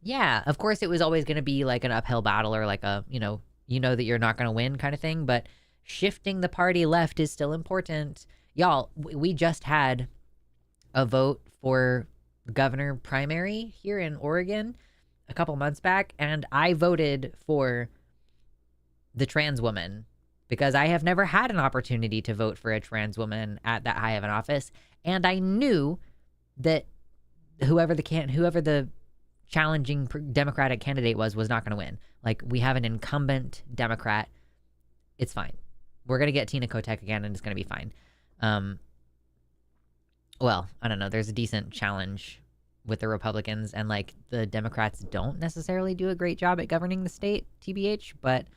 Yeah, of course it was always going to be like an uphill battle or like a, you know that you're not going to win kind of thing, but shifting the party left is still important. Y'all, we just had a vote for governor primary here in Oregon a couple months back, and I voted for the trans woman, because I have never had an opportunity to vote for a trans woman at that high of an office. And I knew that whoever the challenging Democratic candidate was not going to win. Like, we have an incumbent Democrat. It's fine. We're going to get Tina Kotek again, and it's going to be fine. Well, I don't know. There's a decent challenge with the Republicans, and like the Democrats don't necessarily do a great job at governing the state, TBH, but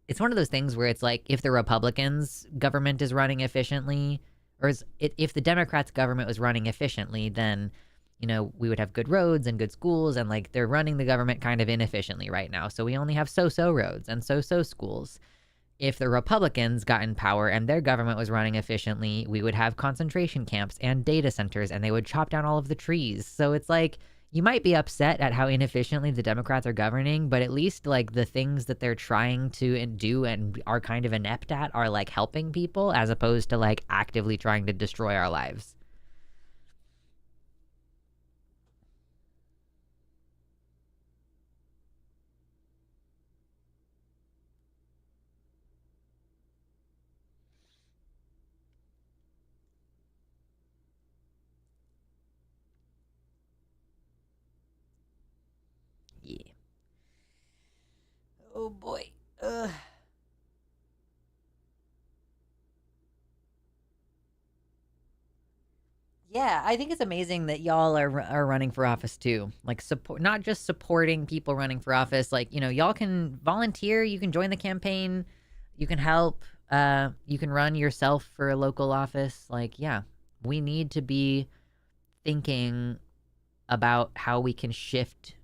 it's one of those things where it's like, if the Republicans' government is running efficiently, or if the Democrats' government was running efficiently, then, you know, we would have good roads and good schools, and like they're running the government kind of inefficiently right now. So we only have so-so roads and so-so schools. If the Republicans got in power and their government was running efficiently, we would have concentration camps and data centers, and they would chop down all of the trees. So it's like, you might be upset at how inefficiently the Democrats are governing, but at least like the things that they're trying to do and are kind of inept at are like helping people, as opposed to like actively trying to destroy our lives. Yeah. Oh boy. Ugh. Yeah, I think it's amazing that y'all are running for office too. Like, support, not just supporting people running for office. Like, you know, y'all can volunteer, you can join the campaign, you can help, you can run yourself for a local office. Like, yeah, we need to be thinking about how we can shift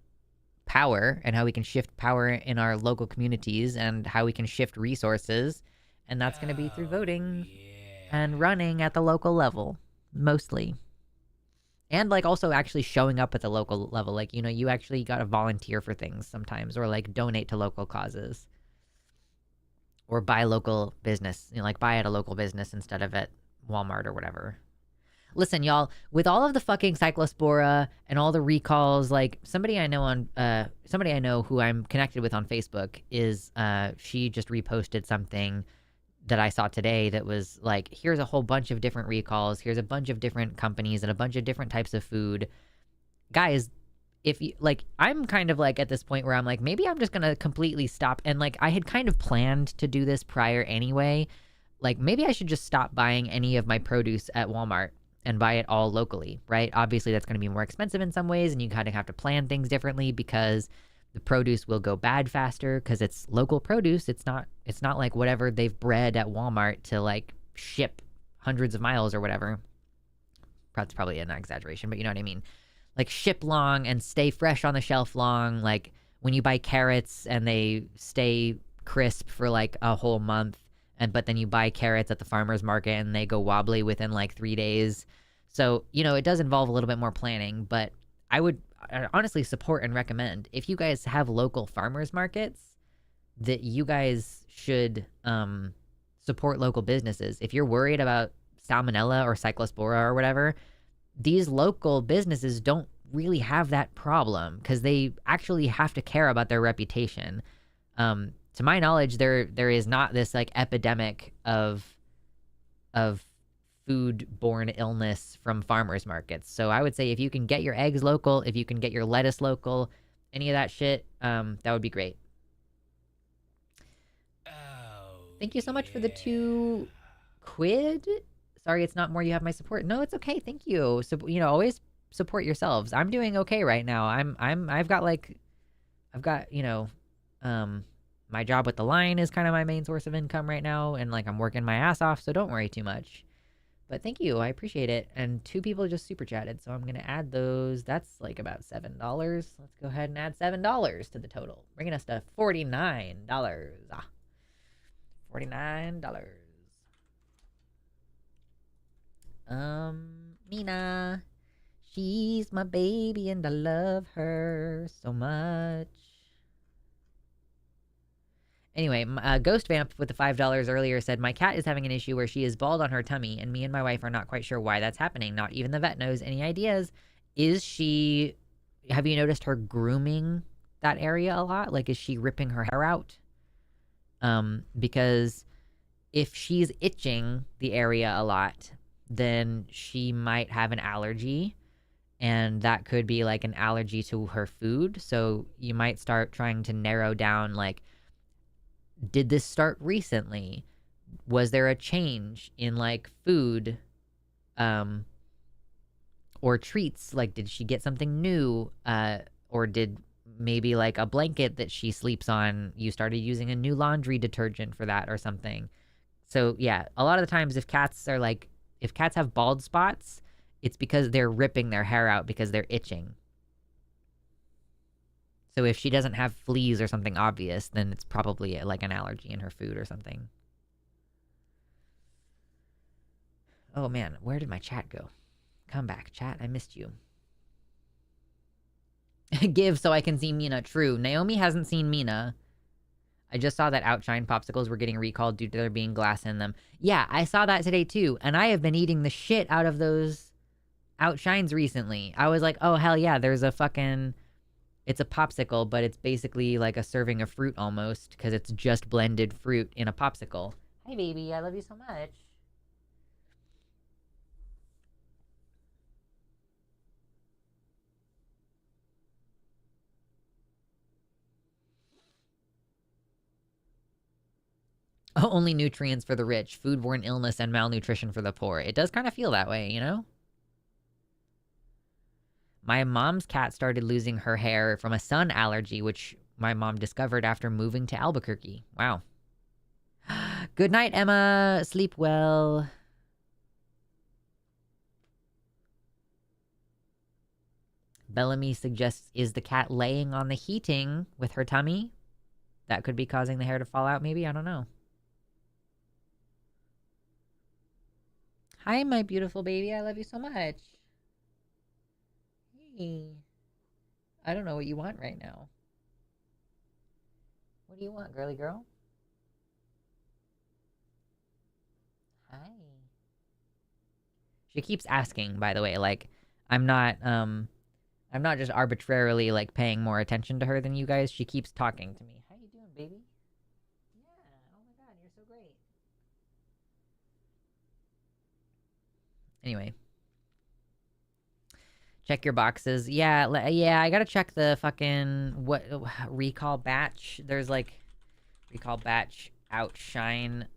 power, and how we can shift power in our local communities, and how we can shift resources. And that's going to be through voting and running at the local level, mostly. And like also actually showing up at the local level. Like, you know, you actually got to volunteer for things sometimes, or like donate to local causes, or buy local business, you know, like buy at a local business instead of at Walmart or whatever. Listen, y'all, with all of the fucking cyclospora and all the recalls, like somebody I know who I'm connected with on Facebook is, she just reposted something that I saw today that was like, here's a whole bunch of different recalls, here's a bunch of different companies and a bunch of different types of food. Guys, if you like, I'm kind of like at this point where I'm like, maybe I'm just gonna completely stop. And like, I had kind of planned to do this prior anyway. Like, maybe I should just stop buying any of my produce at Walmart and buy it all locally, right? Obviously, that's going to be more expensive in some ways, and you kind of have to plan things differently because the produce will go bad faster because it's local produce. It's not like whatever they've bred at Walmart to like ship hundreds of miles or whatever. That's probably an exaggeration, but you know what I mean. Like, ship long and stay fresh on the shelf long. Like, when you buy carrots and they stay crisp for like a whole month, but then you buy carrots at the farmer's market and they go wobbly within like 3 days. So, you know, it does involve a little bit more planning, but I would honestly support and recommend, if you guys have local farmers markets, that you guys should support local businesses. If you're worried about salmonella or cyclospora or whatever, these local businesses don't really have that problem because they actually have to care about their reputation. To my knowledge, there is not this like epidemic of food-borne illness from farmers markets. So I would say if you can get your eggs local, if you can get your lettuce local, any of that shit, that would be great. Thank you so much for the 2 quid. Sorry, it's not more. You have my support. No, it's okay. Thank you. So, you know, always support yourselves. I'm doing okay right now. I've got, you know, my job with the line is kind of my main source of income right now, and like I'm working my ass off, so don't worry too much. But thank you, I appreciate it. And 2 people just super chatted, so I'm gonna add those. That's like about $7. Let's go ahead and add $7 to the total, bringing us to $49. $49. Mina, she's my baby and I love her so much. Anyway, Ghost Vamp with the $5 earlier said, my cat is having an issue where she is bald on her tummy, and me and my wife are not quite sure why that's happening. Not even the vet knows. Any ideas? Have you noticed her grooming that area a lot? Like, is she ripping her hair out? Because if she's itching the area a lot, then she might have an allergy, and that could be like an allergy to her food. So you might start trying to narrow down, like, did this start recently? Was there a change in like food or treats? Like, did she get something new? Or did maybe like a blanket that she sleeps on, you started using a new laundry detergent for that or something? So yeah, a lot of the times if cats have bald spots, it's because they're ripping their hair out because they're itching. So if she doesn't have fleas or something obvious, then it's probably like an allergy in her food or something. Oh man, where did my chat go? Come back, chat. I missed you. Give so I can see Mina. True. Naomi hasn't seen Mina. I just saw that Outshine popsicles were getting recalled due to there being glass in them. Yeah, I saw that today too. And I have been eating the shit out of those Outshines recently. I was like, oh, hell yeah, there's a fucking... It's a popsicle, but it's basically like a serving of fruit almost, because it's just blended fruit in a popsicle. Hi, baby. I love you so much. Only nutrients for the rich, foodborne illness and malnutrition for the poor. It does kind of feel that way, you know? My mom's cat started losing her hair from a sun allergy, which my mom discovered after moving to Albuquerque. Wow. Good night, Emma. Sleep well. Bellamy suggests, is the cat laying on the heating with her tummy? That could be causing the hair to fall out, maybe? I don't know. Hi, my beautiful baby. I love you so much. Hey. I don't know what you want right now. What do you want, girly girl? Hi. She keeps asking, by the way, like, I'm not just arbitrarily like paying more attention to her than you guys. She keeps talking to me. How you doing, baby? Yeah. Oh my god, you're so great. Anyway. Check your boxes. Yeah, I gotta check the fucking what recall batch. There's like recall batch Outshine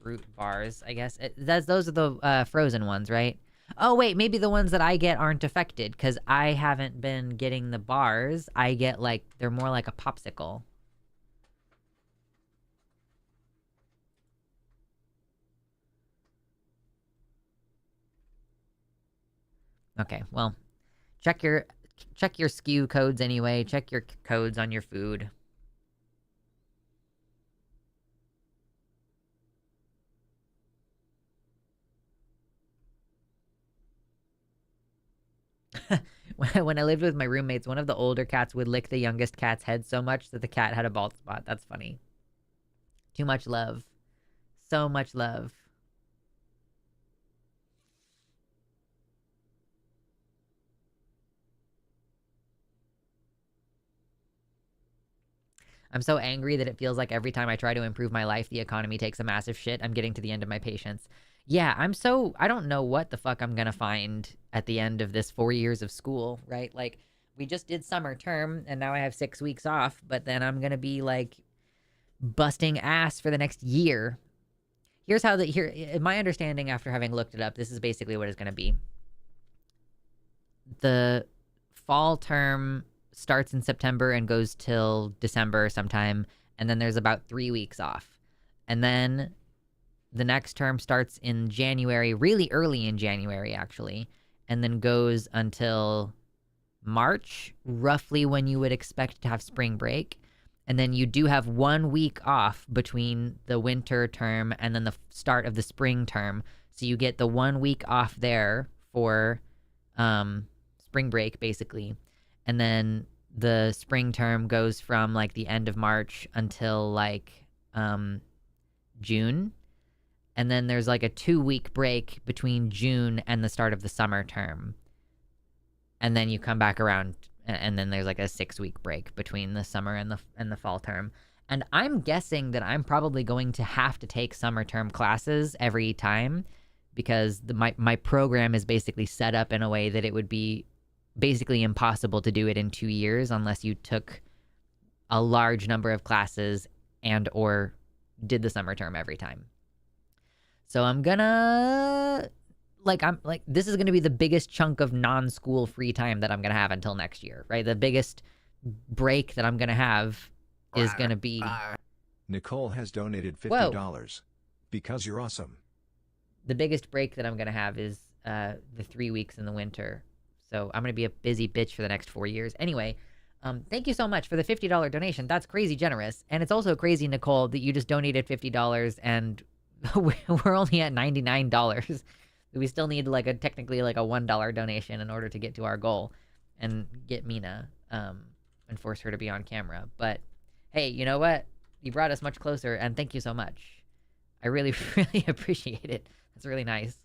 fruit bars. I guess those are the frozen ones, right? Oh wait, maybe the ones that I get aren't affected because I haven't been getting the bars. I get like they're more like a popsicle. Okay, well, check your SKU codes anyway. Check your codes on your food. When I lived with my roommates, one of the older cats would lick the youngest cat's head so much that the cat had a bald spot. That's funny. Too much love. So much love. I'm so angry that it feels like every time I try to improve my life, the economy takes a massive shit. I'm getting to the end of my patience. Yeah, I don't know what the fuck I'm gonna find at the end of this 4 years of school, right? Like, we just did summer term, and now I have 6 weeks off, but then I'm gonna be, like, busting ass for the next year. Here's how my understanding after having looked it up, this is basically what it's gonna be. The fall term starts in September and goes till December sometime, and then there's about 3 weeks off. And then the next term starts in January, really early in January, actually, and then goes until March, roughly when you would expect to have spring break. And then you do have 1 week off between the winter term and then the start of the spring term. So you get the 1 week off there for spring break, basically. And then the spring term goes from like the end of March until like June. And then there's like a 2 week break between June and the start of the summer term. And then you come back around, and then there's like a 6 week break between the summer and the fall term. And I'm guessing that I'm probably going to have to take summer term classes every time because my program is basically set up in a way that it would be basically impossible to do it in 2 years unless you took a large number of classes and or did the summer term every time. So I'm this is gonna be the biggest chunk of non-school free time that I'm gonna have until next year, right? The biggest break that I'm gonna have is gonna be. Nicole has donated Whoa. $50. Because you're awesome. The biggest break that I'm gonna have is the 3 weeks in the winter. So I'm gonna be a busy bitch for the next 4 years. Anyway, thank you so much for the $50 donation. That's crazy generous, and it's also crazy, Nicole, that you just donated $50 and we're only at $99. We still need technically a $1 donation in order to get to our goal and get Mina and force her to be on camera. But hey, you know what? You brought us much closer, and thank you so much. I really, really appreciate it. That's really nice.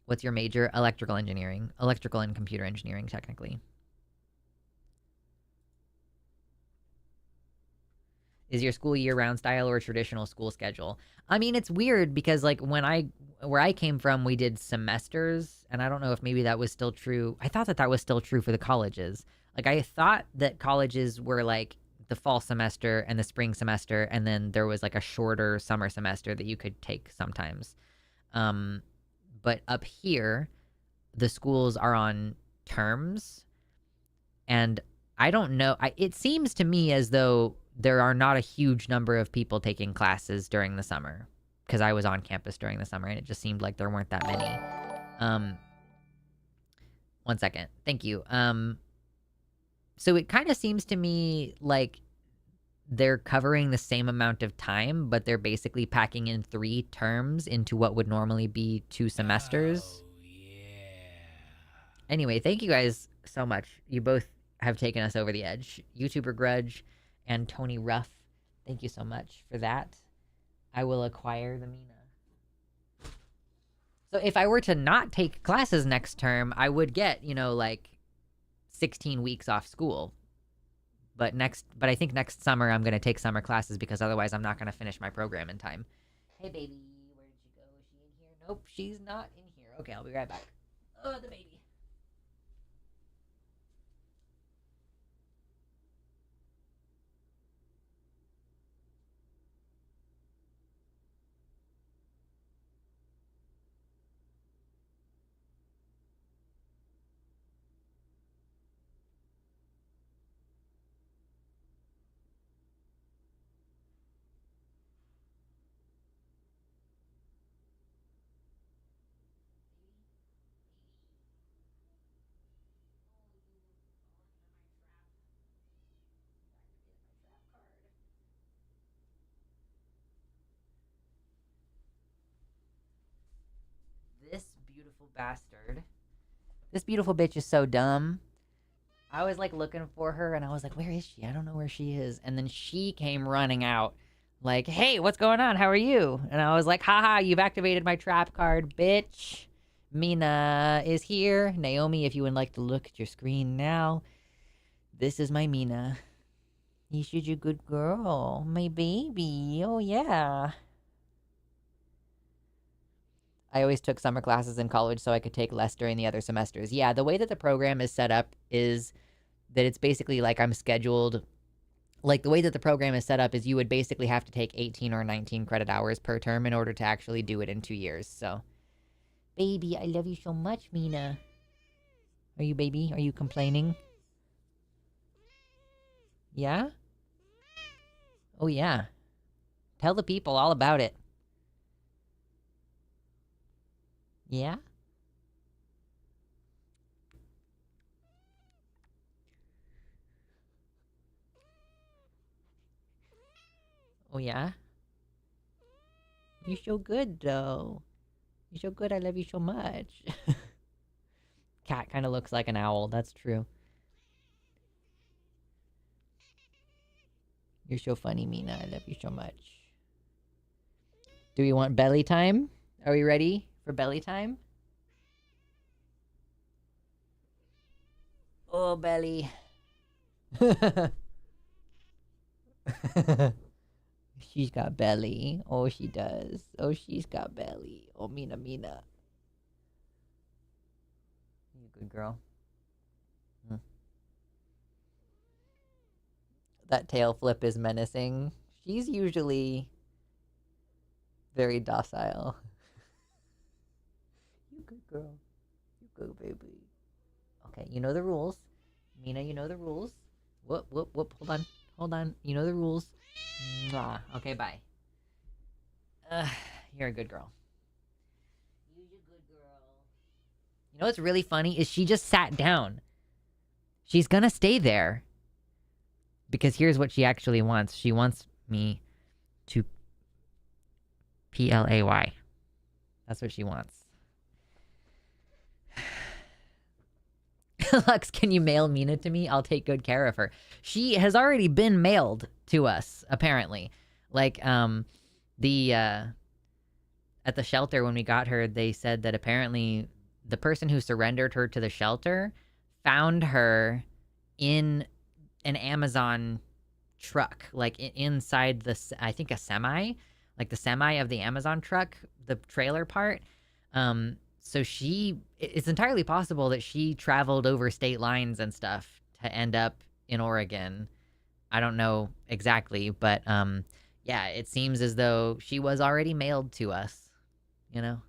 What's your major? Electrical engineering. Electrical and computer engineering, technically. Is your school year-round style or a traditional school schedule? I mean, it's weird because where I came from, we did semesters, and I don't know if maybe that was still true. I thought that was still true for the colleges. I thought that colleges were the fall semester and the spring semester, and then there was a shorter summer semester that you could take sometimes. But up here, the schools are on terms, and I don't know. It seems to me as though there are not a huge number of people taking classes during the summer because I was on campus during the summer and it just seemed like there weren't that many. 1 second. Thank you. So it kind of seems to me like they're covering the same amount of time, but they're basically packing in 3 terms into what would normally be 2 semesters. Oh, yeah. Anyway, thank you guys so much. You both have taken us over the edge. YouTuber Grudge and Tony Ruff, thank you so much for that. I will acquire the Mina. So if I were to not take classes next term, I would get, 16 weeks off school. But I think next summer I'm going to take summer classes because otherwise I'm not going to finish my program in time. Hey, baby, where did you go? Is she in here? Nope, she's not in here. Okay, I'll be right back. Oh, the baby. This beautiful bastard. This beautiful bitch is so dumb. I was looking for her and I was like, where is she? I don't know where she is. And then she came running out like, hey, what's going on? How are you? And I was like, haha, you've activated my trap card, bitch. Mina is here. Naomi, if you would like to look at your screen now, this is my Mina. You should you good girl. My baby. Oh, yeah. I always took summer classes in college so I could take less during the other semesters. Yeah, the way that the program is set up is that it's basically I'm scheduled. The way that the program is set up is you would basically have to take 18 or 19 credit hours per term in order to actually do it in 2 years. So, baby, I love you so much, Mina. Are you, baby? Are you complaining? Yeah? Oh, yeah. Tell the people all about it. Yeah? Oh, yeah? You're so good, though. You're so good, I love you so much. Cat kind of looks like an owl, that's true. You're so funny, Mina. I love you so much. Do we want belly time? Are we ready for belly time? Oh, belly. She's got belly. Oh, she does. Oh, she's got belly. Oh, Mina, Mina. You good girl. That tail flip is menacing. She's usually very docile. You good girl. You good baby. Okay, you know the rules. Mina, you know the rules. Whoop, whoop, whoop. Hold on. Hold on. You know the rules. Mwah. Okay, bye. You're a good girl. You're a good girl. You know what's really funny is she just sat down. She's gonna stay there. Because here's what she actually wants. She wants me to PLAY. That's what she wants. Lux, can you mail Mina to me? I'll take good care of her. She has already been mailed to us, apparently. Like, at the shelter when we got her, they said that apparently the person who surrendered her to the shelter found her in an Amazon truck, like inside I think a semi, like the semi of the Amazon truck, the trailer part. So it's entirely possible that she traveled over state lines and stuff to end up in Oregon. I don't know exactly, but yeah, it seems as though she was already mailed to us, you know?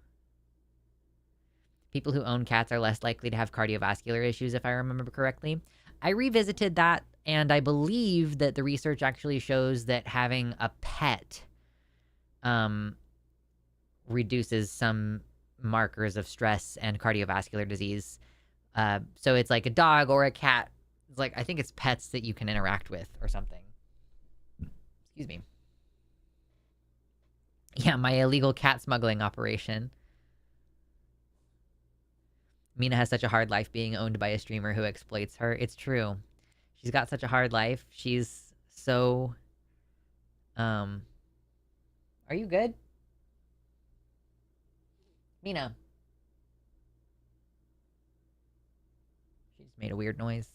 People who own cats are less likely to have cardiovascular issues, if I remember correctly. I revisited that, and I believe that the research actually shows that having a pet reduces some markers of stress and cardiovascular disease. So it's like a dog or a cat. It's like, I think it's pets that you can interact with or something. Excuse me. Yeah, my illegal cat smuggling operation. Mina has such a hard life being owned by a streamer who exploits her. It's true. She's got such a hard life. She's so... Are you good? Mina. She just made a weird noise.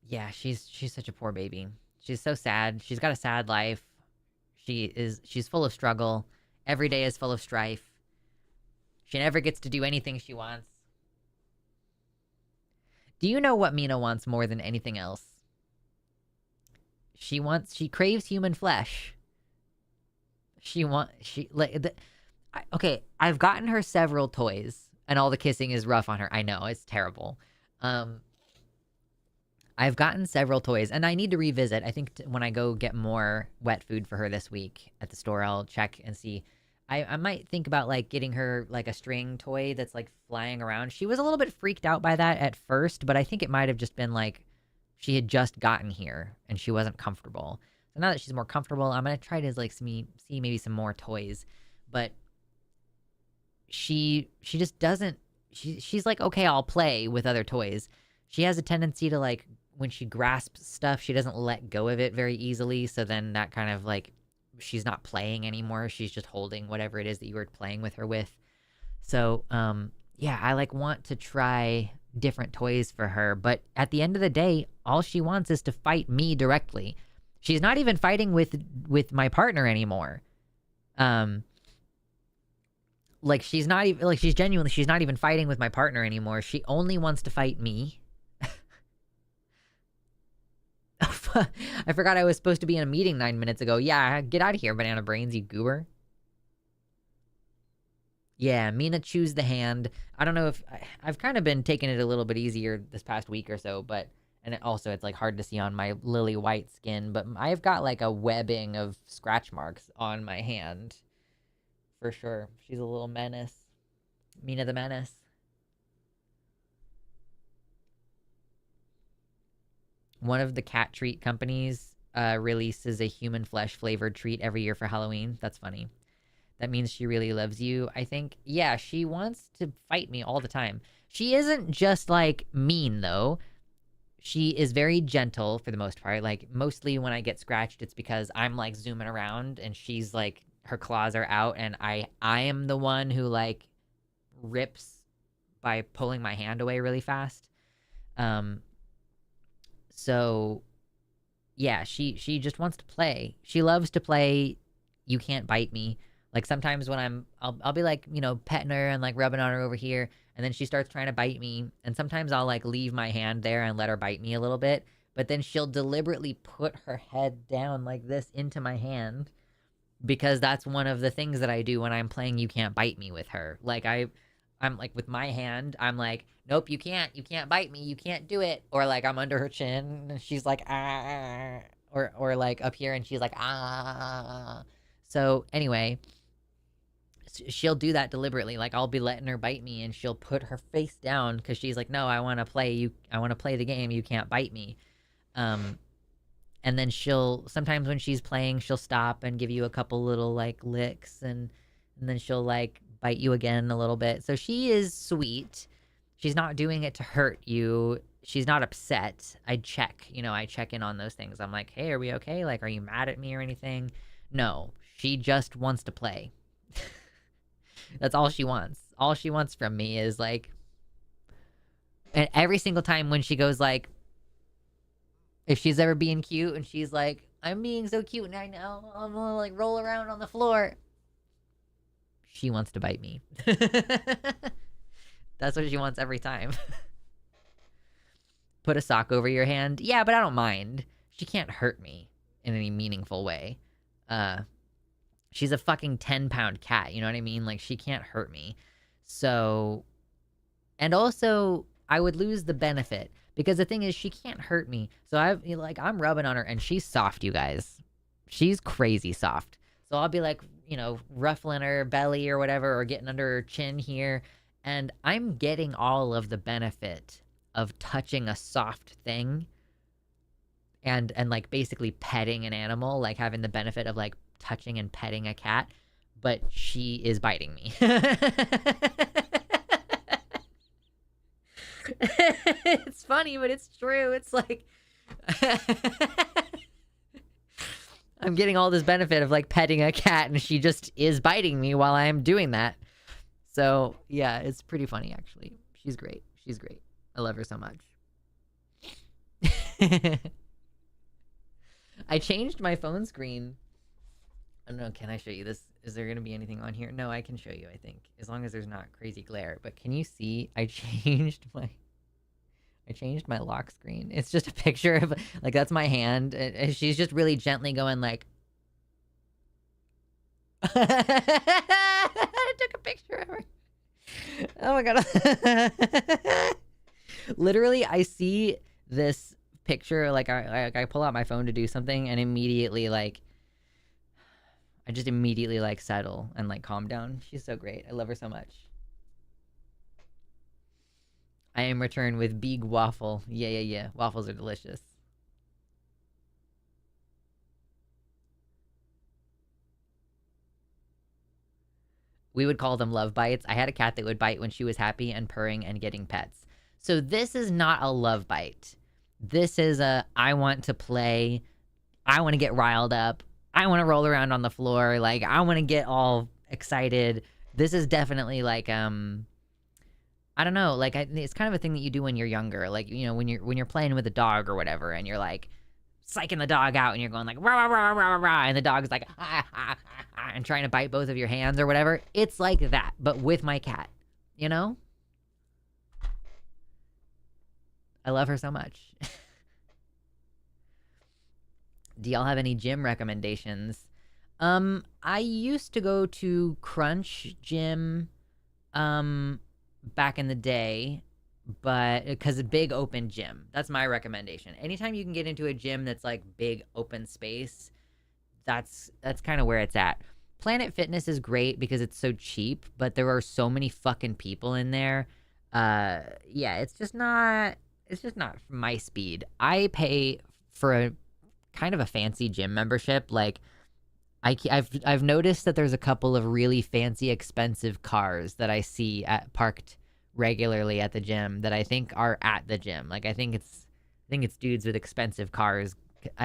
Yeah, she's such a poor baby. She's so sad. She's got a sad life. She's full of struggle. Every day is full of strife. She never gets to do anything she wants. Do you know what Mina wants more than anything else? She craves human flesh. Okay, I've gotten her several toys, and all the kissing is rough on her. I know, it's terrible. I've gotten several toys, and I need to revisit. I think when I go get more wet food for her this week at the store, I'll check and see. I might think about, like, getting her, like, a string toy that's, like, flying around. She was a little bit freaked out by that at first, but I think it might have just been, like, she had just gotten here, and she wasn't comfortable. So now that she's more comfortable, I'm going to try to, like, see maybe some more toys. But she just doesn't... She's like, okay, I'll play with other toys. She has a tendency to, like, when she grasps stuff, she doesn't let go of it very easily. So then that kind of, like, she's not playing anymore. She's just holding whatever it is that you were playing with her with. So, yeah, I, like, want to try different toys for her. But at the end of the day, all she wants is to fight me directly. She's not even fighting with my partner anymore. Like, she's not even, like, she's not even fighting with my partner anymore. She only wants to fight me. I forgot I was supposed to be in a meeting 9 minutes ago. Yeah, get out of here, Banana Brains, you goober. Yeah, Mina choose the hand. I don't know if... I've kind of been taking it a little bit easier this past week or so, but... And it's, like, hard to see on my lily white skin, but I've got, like, a webbing of scratch marks on my hand. For sure. She's a little menace. Mina the Menace. One of the cat treat companies releases a human flesh flavored treat every year for Halloween. That's funny. That means she really loves you, I think. Yeah, she wants to fight me all the time. She isn't just, like, mean, though. She is very gentle for the most part. Like, mostly when I get scratched, it's because I'm, like, zooming around and she's, like, her claws are out, and I am the one who like rips by pulling my hand away really fast. Um, so yeah, she just wants to play. She loves to play. You can't bite me. Like sometimes when I'll be like, you know, petting her and like rubbing on her over here, and then she starts trying to bite me. And sometimes I'll like leave my hand there and let her bite me a little bit, but then she'll deliberately put her head down like this into my hand, because that's one of the things that I do when I'm playing You Can't Bite Me with her. Like I'm like with my hand, I'm like, nope, you can't bite me, you can't do it. Or like I'm under her chin and she's like, ah, or like up here and she's like, ah. So anyway, she'll do that deliberately. Like I'll be letting her bite me and she'll put her face down because she's like, no, I want to play the game, You Can't Bite Me. And then she'll sometimes when she's playing, she'll stop and give you a couple little like licks, and then she'll like bite you again a little bit. So she is sweet. She's not doing it to hurt you. She's not upset. I check in on those things. I'm like, hey, are we okay? Like, are you mad at me or anything? No, she just wants to play. That's all she wants. All she wants from me is like, and every single time when she goes like, if she's ever being cute and she's like, I'm being so cute right now, I'm gonna like roll around on the floor, she wants to bite me. That's what she wants every time. Put a sock over your hand. Yeah, but I don't mind. She can't hurt me in any meaningful way. She's a fucking 10-pound cat, you know what I mean? Like, she can't hurt me. So, and also, I would lose the benefit. Because the thing is, she can't hurt me. So I'm rubbing on her and she's soft, you guys. She's crazy soft. So I'll be like, you know, ruffling her belly or whatever, or getting under her chin here. And I'm getting all of the benefit of touching a soft thing and like basically petting an animal, like having the benefit of like touching and petting a cat. But she is biting me. It's funny, but it's true. It's like I'm getting all this benefit of like petting a cat and she just is biting me while I'm doing that. So yeah, it's pretty funny actually. She's great. She's great. I love her so much. I changed my phone screen. I don't know, can I show you this? Is there going to be anything on here? No, I can show you, I think. As long as there's not crazy glare. But can you see I changed my lock screen. It's just a picture of, like, that's my hand. And she's just really gently going, like... I took a picture of her. Oh, my God. Literally, I see this picture, like, I pull out my phone to do something, and immediately, like... I just immediately, like, settle and, like, calm down. She's so great. I love her so much. I am returned with big waffle. Yeah. Waffles are delicious. We would call them love bites. I had a cat that would bite when she was happy and purring and getting pets. So this is not a love bite. This is a, I want to play. I want to get riled up. I want to roll around on the floor. Like, I want to get all excited. This is definitely like, I don't know, like, it's kind of a thing that you do when you're younger. Like, you know, when you're playing with a dog or whatever, and you're like psyching the dog out, and you're going like rah rah rah rah rah, and the dog's like and trying to bite both of your hands or whatever. It's like that, but with my cat. You know, I love her so much. Do y'all have any gym recommendations? I used to go to Crunch Gym, back in the day, but because a big open gym, that's my recommendation. Anytime you can get into a gym that's like big open space, that's kind of where it's at. Planet Fitness is great because it's so cheap, but there are so many fucking people in there. Yeah, it's just not my speed. I pay for a kind of a fancy gym membership. Like, I've noticed that there's a couple of really fancy, expensive cars that I see parked regularly at the gym that I think are at the gym. Like, I think it's dudes with expensive cars.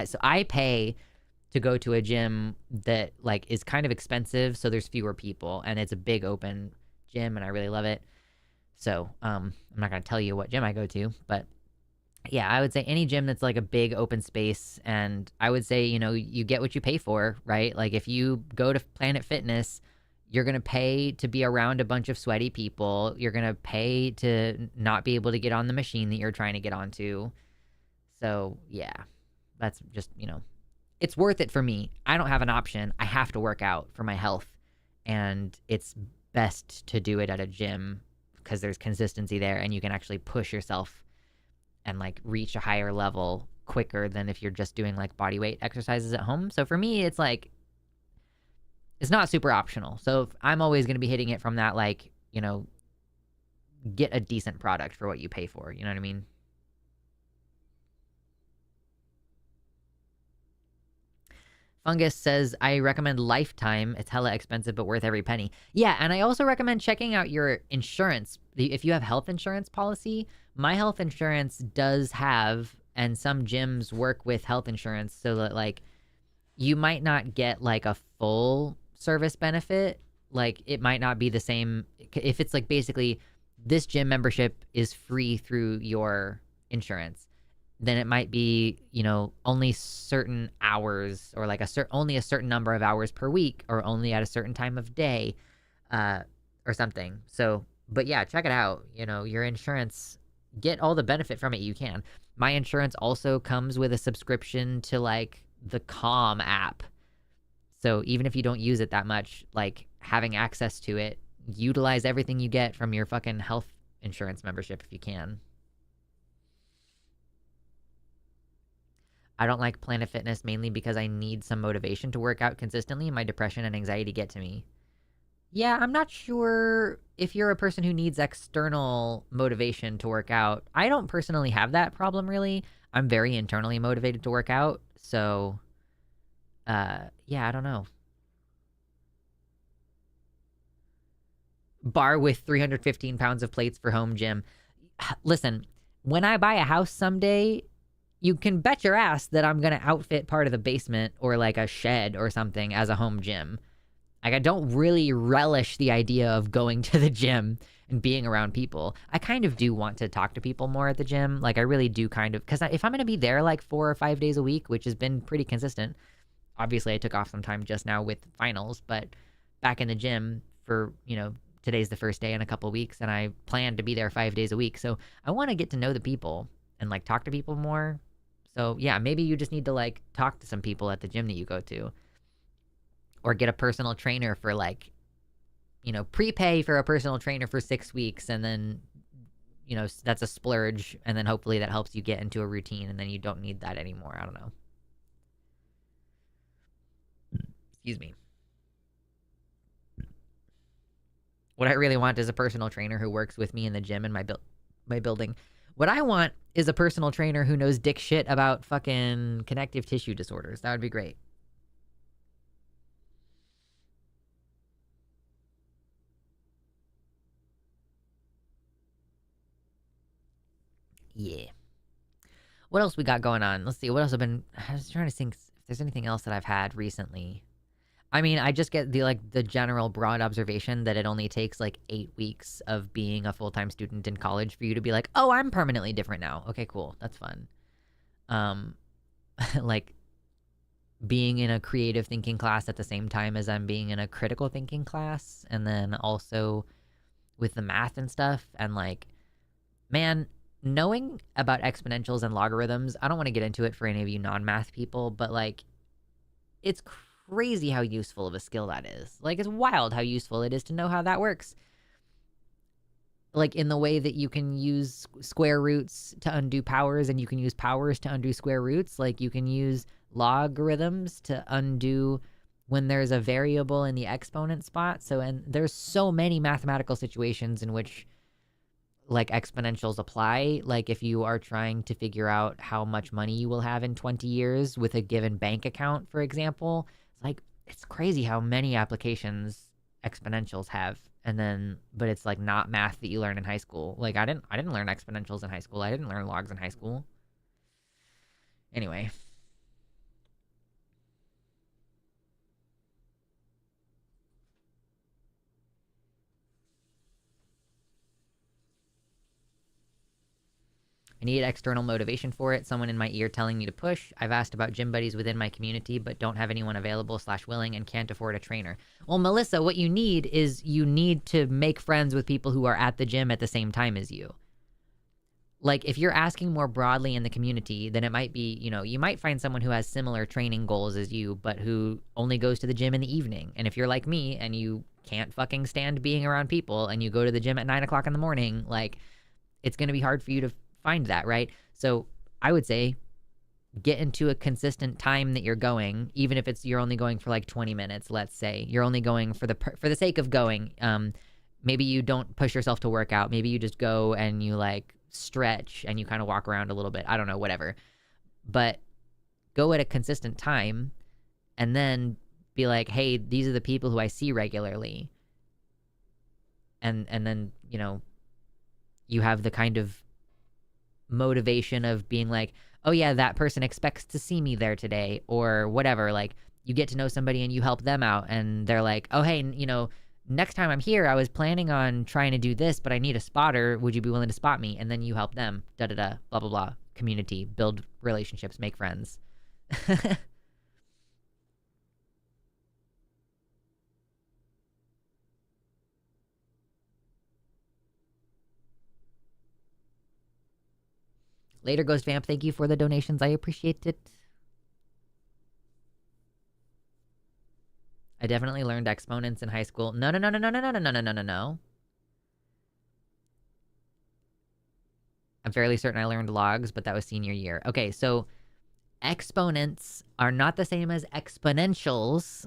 So I pay to go to a gym that like is kind of expensive, so there's fewer people and it's a big open gym and I really love it. So I'm not gonna tell you what gym I go to, but yeah, I would say any gym that's like a big open space. And I would say, you get what you pay for, right? Like if you go to Planet Fitness, you're going to pay to be around a bunch of sweaty people. You're going to pay to not be able to get on the machine that you're trying to get onto. So yeah, that's just, it's worth it for me. I don't have an option. I have to work out for my health. And it's best to do it at a gym because there's consistency there and you can actually push yourself and like reach a higher level quicker than if you're just doing like body weight exercises at home. So for me, it's like, it's not super optional. So I'm always going to be hitting it from that, like, get a decent product for what you pay for. You know what I mean? Fungus says, I recommend Lifetime. It's hella expensive, but worth every penny. Yeah, and I also recommend checking out your insurance. If you have health insurance policy, my health insurance does have, and some gyms work with health insurance so that, like, you might not get, like, a full service benefit. Like, it might not be the same. If it's, like, basically, this gym membership is free through your insurance, then it might be, only certain hours or like only a certain number of hours per week or only at a certain time of day or something. So, but yeah, check it out. Your insurance, get all the benefit from it you can. My insurance also comes with a subscription to like the Calm app. So even if you don't use it that much, like having access to it, utilize everything you get from your fucking health insurance membership if you can. I don't like Planet Fitness mainly because I need some motivation to work out consistently. My depression and anxiety get to me. Yeah, I'm not sure if you're a person who needs external motivation to work out. I don't personally have that problem, really. I'm very internally motivated to work out. So, yeah, I don't know. Bar with 315 pounds of plates for home gym. Listen, when I buy a house someday, you can bet your ass that I'm going to outfit part of the basement or like a shed or something as a home gym. Like, I don't really relish the idea of going to the gym and being around people. I kind of do want to talk to people more at the gym. Like, I really do kind of, because if I'm going to be there like 4 or 5 days a week, which has been pretty consistent. Obviously, I took off some time just now with finals, but back in the gym for, today's the first day in a couple of weeks, and I plan to be there 5 days a week. So I want to get to know the people and like talk to people more. So yeah, maybe you just need to like talk to some people at the gym that you go to, or get a personal trainer for like, prepay for a personal trainer for 6 weeks, and then, that's a splurge, and then hopefully that helps you get into a routine, and then you don't need that anymore. I don't know. Excuse me. What I really want is a personal trainer who works with me in the gym in my building. What I want is a personal trainer who knows dick shit about fucking connective tissue disorders. That would be great. Yeah. What else we got going on? Let's see. What else I was trying to think if there's anything else that I've had recently. I mean, I just get the general broad observation that it only takes like 8 weeks of being a full-time student in college for you to be like, oh, I'm permanently different now. Okay, cool. That's fun. Like being in a creative thinking class at the same time as I'm being in a critical thinking class, and then also with the math and stuff. And like, man, knowing about exponentials and logarithms, I don't want to get into it for any of you non-math people, but like, it's crazy how useful of a skill that is. Like, it's wild how useful it is to know how that works. Like, in the way that you can use square roots to undo powers, and you can use powers to undo square roots. Like, you can use logarithms to undo when there's a variable in the exponent spot. So, and there's so many mathematical situations in which like exponentials apply. Like if you are trying to figure out how much money you will have in 20 years with a given bank account, for example, it's like, it's crazy how many applications exponentials have. And then, but it's like not math that you learn in high school. Like I didn't learn exponentials in high school. I didn't learn logs in high school. Anyway. I need external motivation for it, someone in my ear telling me to push. I've asked about gym buddies within my community, but don't have anyone available / willing and can't afford a trainer. Well, Melissa, what you need is you need to make friends with people who are at the gym at the same time as you. Like, if you're asking more broadly in the community, then it might be, you might find someone who has similar training goals as you, but who only goes to the gym in the evening. And if you're like me and you can't fucking stand being around people and you go to the gym at 9 o'clock in the morning, like, it's going to be hard for you to find that, right? So I would say get into a consistent time that you're going, even if you're only going for like 20 minutes, let's say. You're only going for the sake of going. Maybe you don't push yourself to work out. Maybe you just go and you like stretch and you kind of walk around a little bit. I don't know, whatever. But go at a consistent time and then be like, hey, these are the people who I see regularly. And then, you have the kind of motivation of being like, oh yeah, that person expects to see me there today, or whatever. Like, you get to know somebody and you help them out and they're like, oh hey, next time I'm here, I was planning on trying to do this, but I need a spotter. Would you be willing to spot me? And then you help them. Da da da. Blah blah blah. Community, build relationships, make friends. Later, Ghost Vamp. Thank you for the donations. I appreciate it. I definitely learned exponents in high school. No. I'm fairly certain I learned logs, but that was senior year. Okay, so exponents are not the same as exponentials.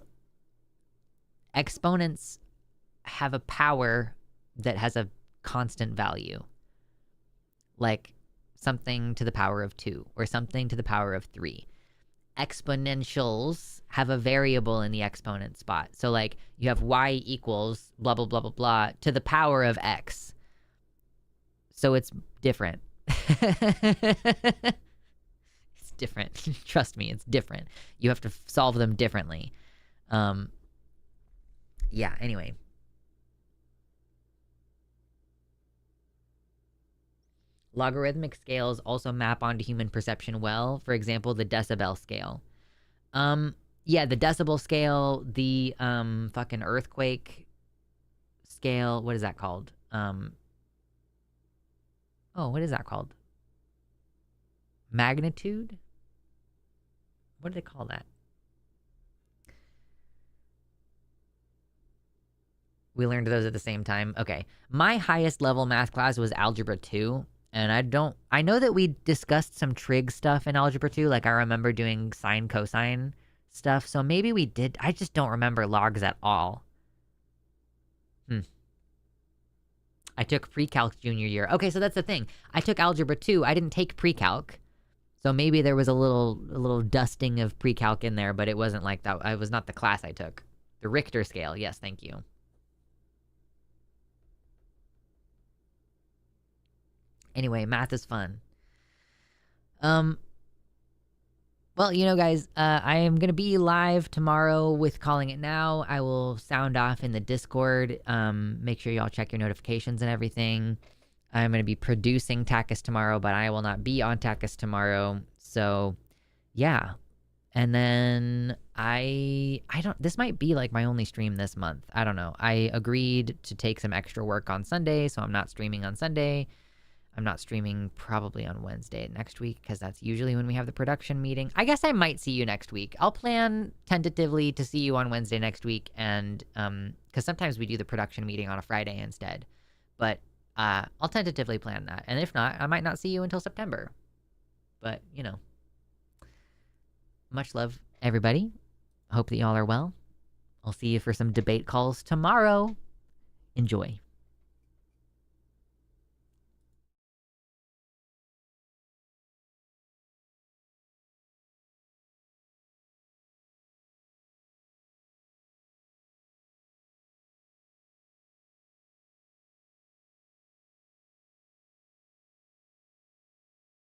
Exponents have a power that has a constant value. Like something to the power of 2 or something to the power of 3. Exponentials have a variable in the exponent spot. So like you have y equals blah, blah, blah, blah, blah to the power of x. So it's different. It's different. Trust me, it's different. You have to solve them differently. Yeah, anyway. Logarithmic scales also map onto human perception well. For example, the decibel scale. Yeah, the decibel scale, the fucking earthquake scale. What is that called? What is that called? Magnitude? What do they call that? We learned those at the same time. Okay. My highest level math class was Algebra 2. And I know that we discussed some trig stuff in Algebra 2. Like, I remember doing sine, cosine stuff. So maybe we did. I just don't remember logs at all. I took pre-calc junior year. Okay, so that's the thing. I took Algebra 2. I didn't take pre-calc. So maybe there was a little dusting of pre-calc in there, but it wasn't like that. It was not the class I took. The Richter scale. Yes, thank you. Anyway, math is fun. Well, guys, I am going to be live tomorrow with Calling It Now. I will sound off in the Discord. Make sure y'all check your notifications and everything. I'm going to be producing Takis tomorrow, but I will not be on Takis tomorrow. So, yeah. And then this might be like my only stream this month. I don't know. I agreed to take some extra work on Sunday, so I'm not streaming on Sunday. I'm not streaming probably on Wednesday next week because that's usually when we have the production meeting. I guess I might see you next week. I'll plan tentatively to see you on Wednesday next week, and because sometimes we do the production meeting on a Friday instead. But I'll tentatively plan that. And if not, I might not see you until September. But, much love, everybody. Hope that y'all are well. I'll see you for some debate calls tomorrow. Enjoy.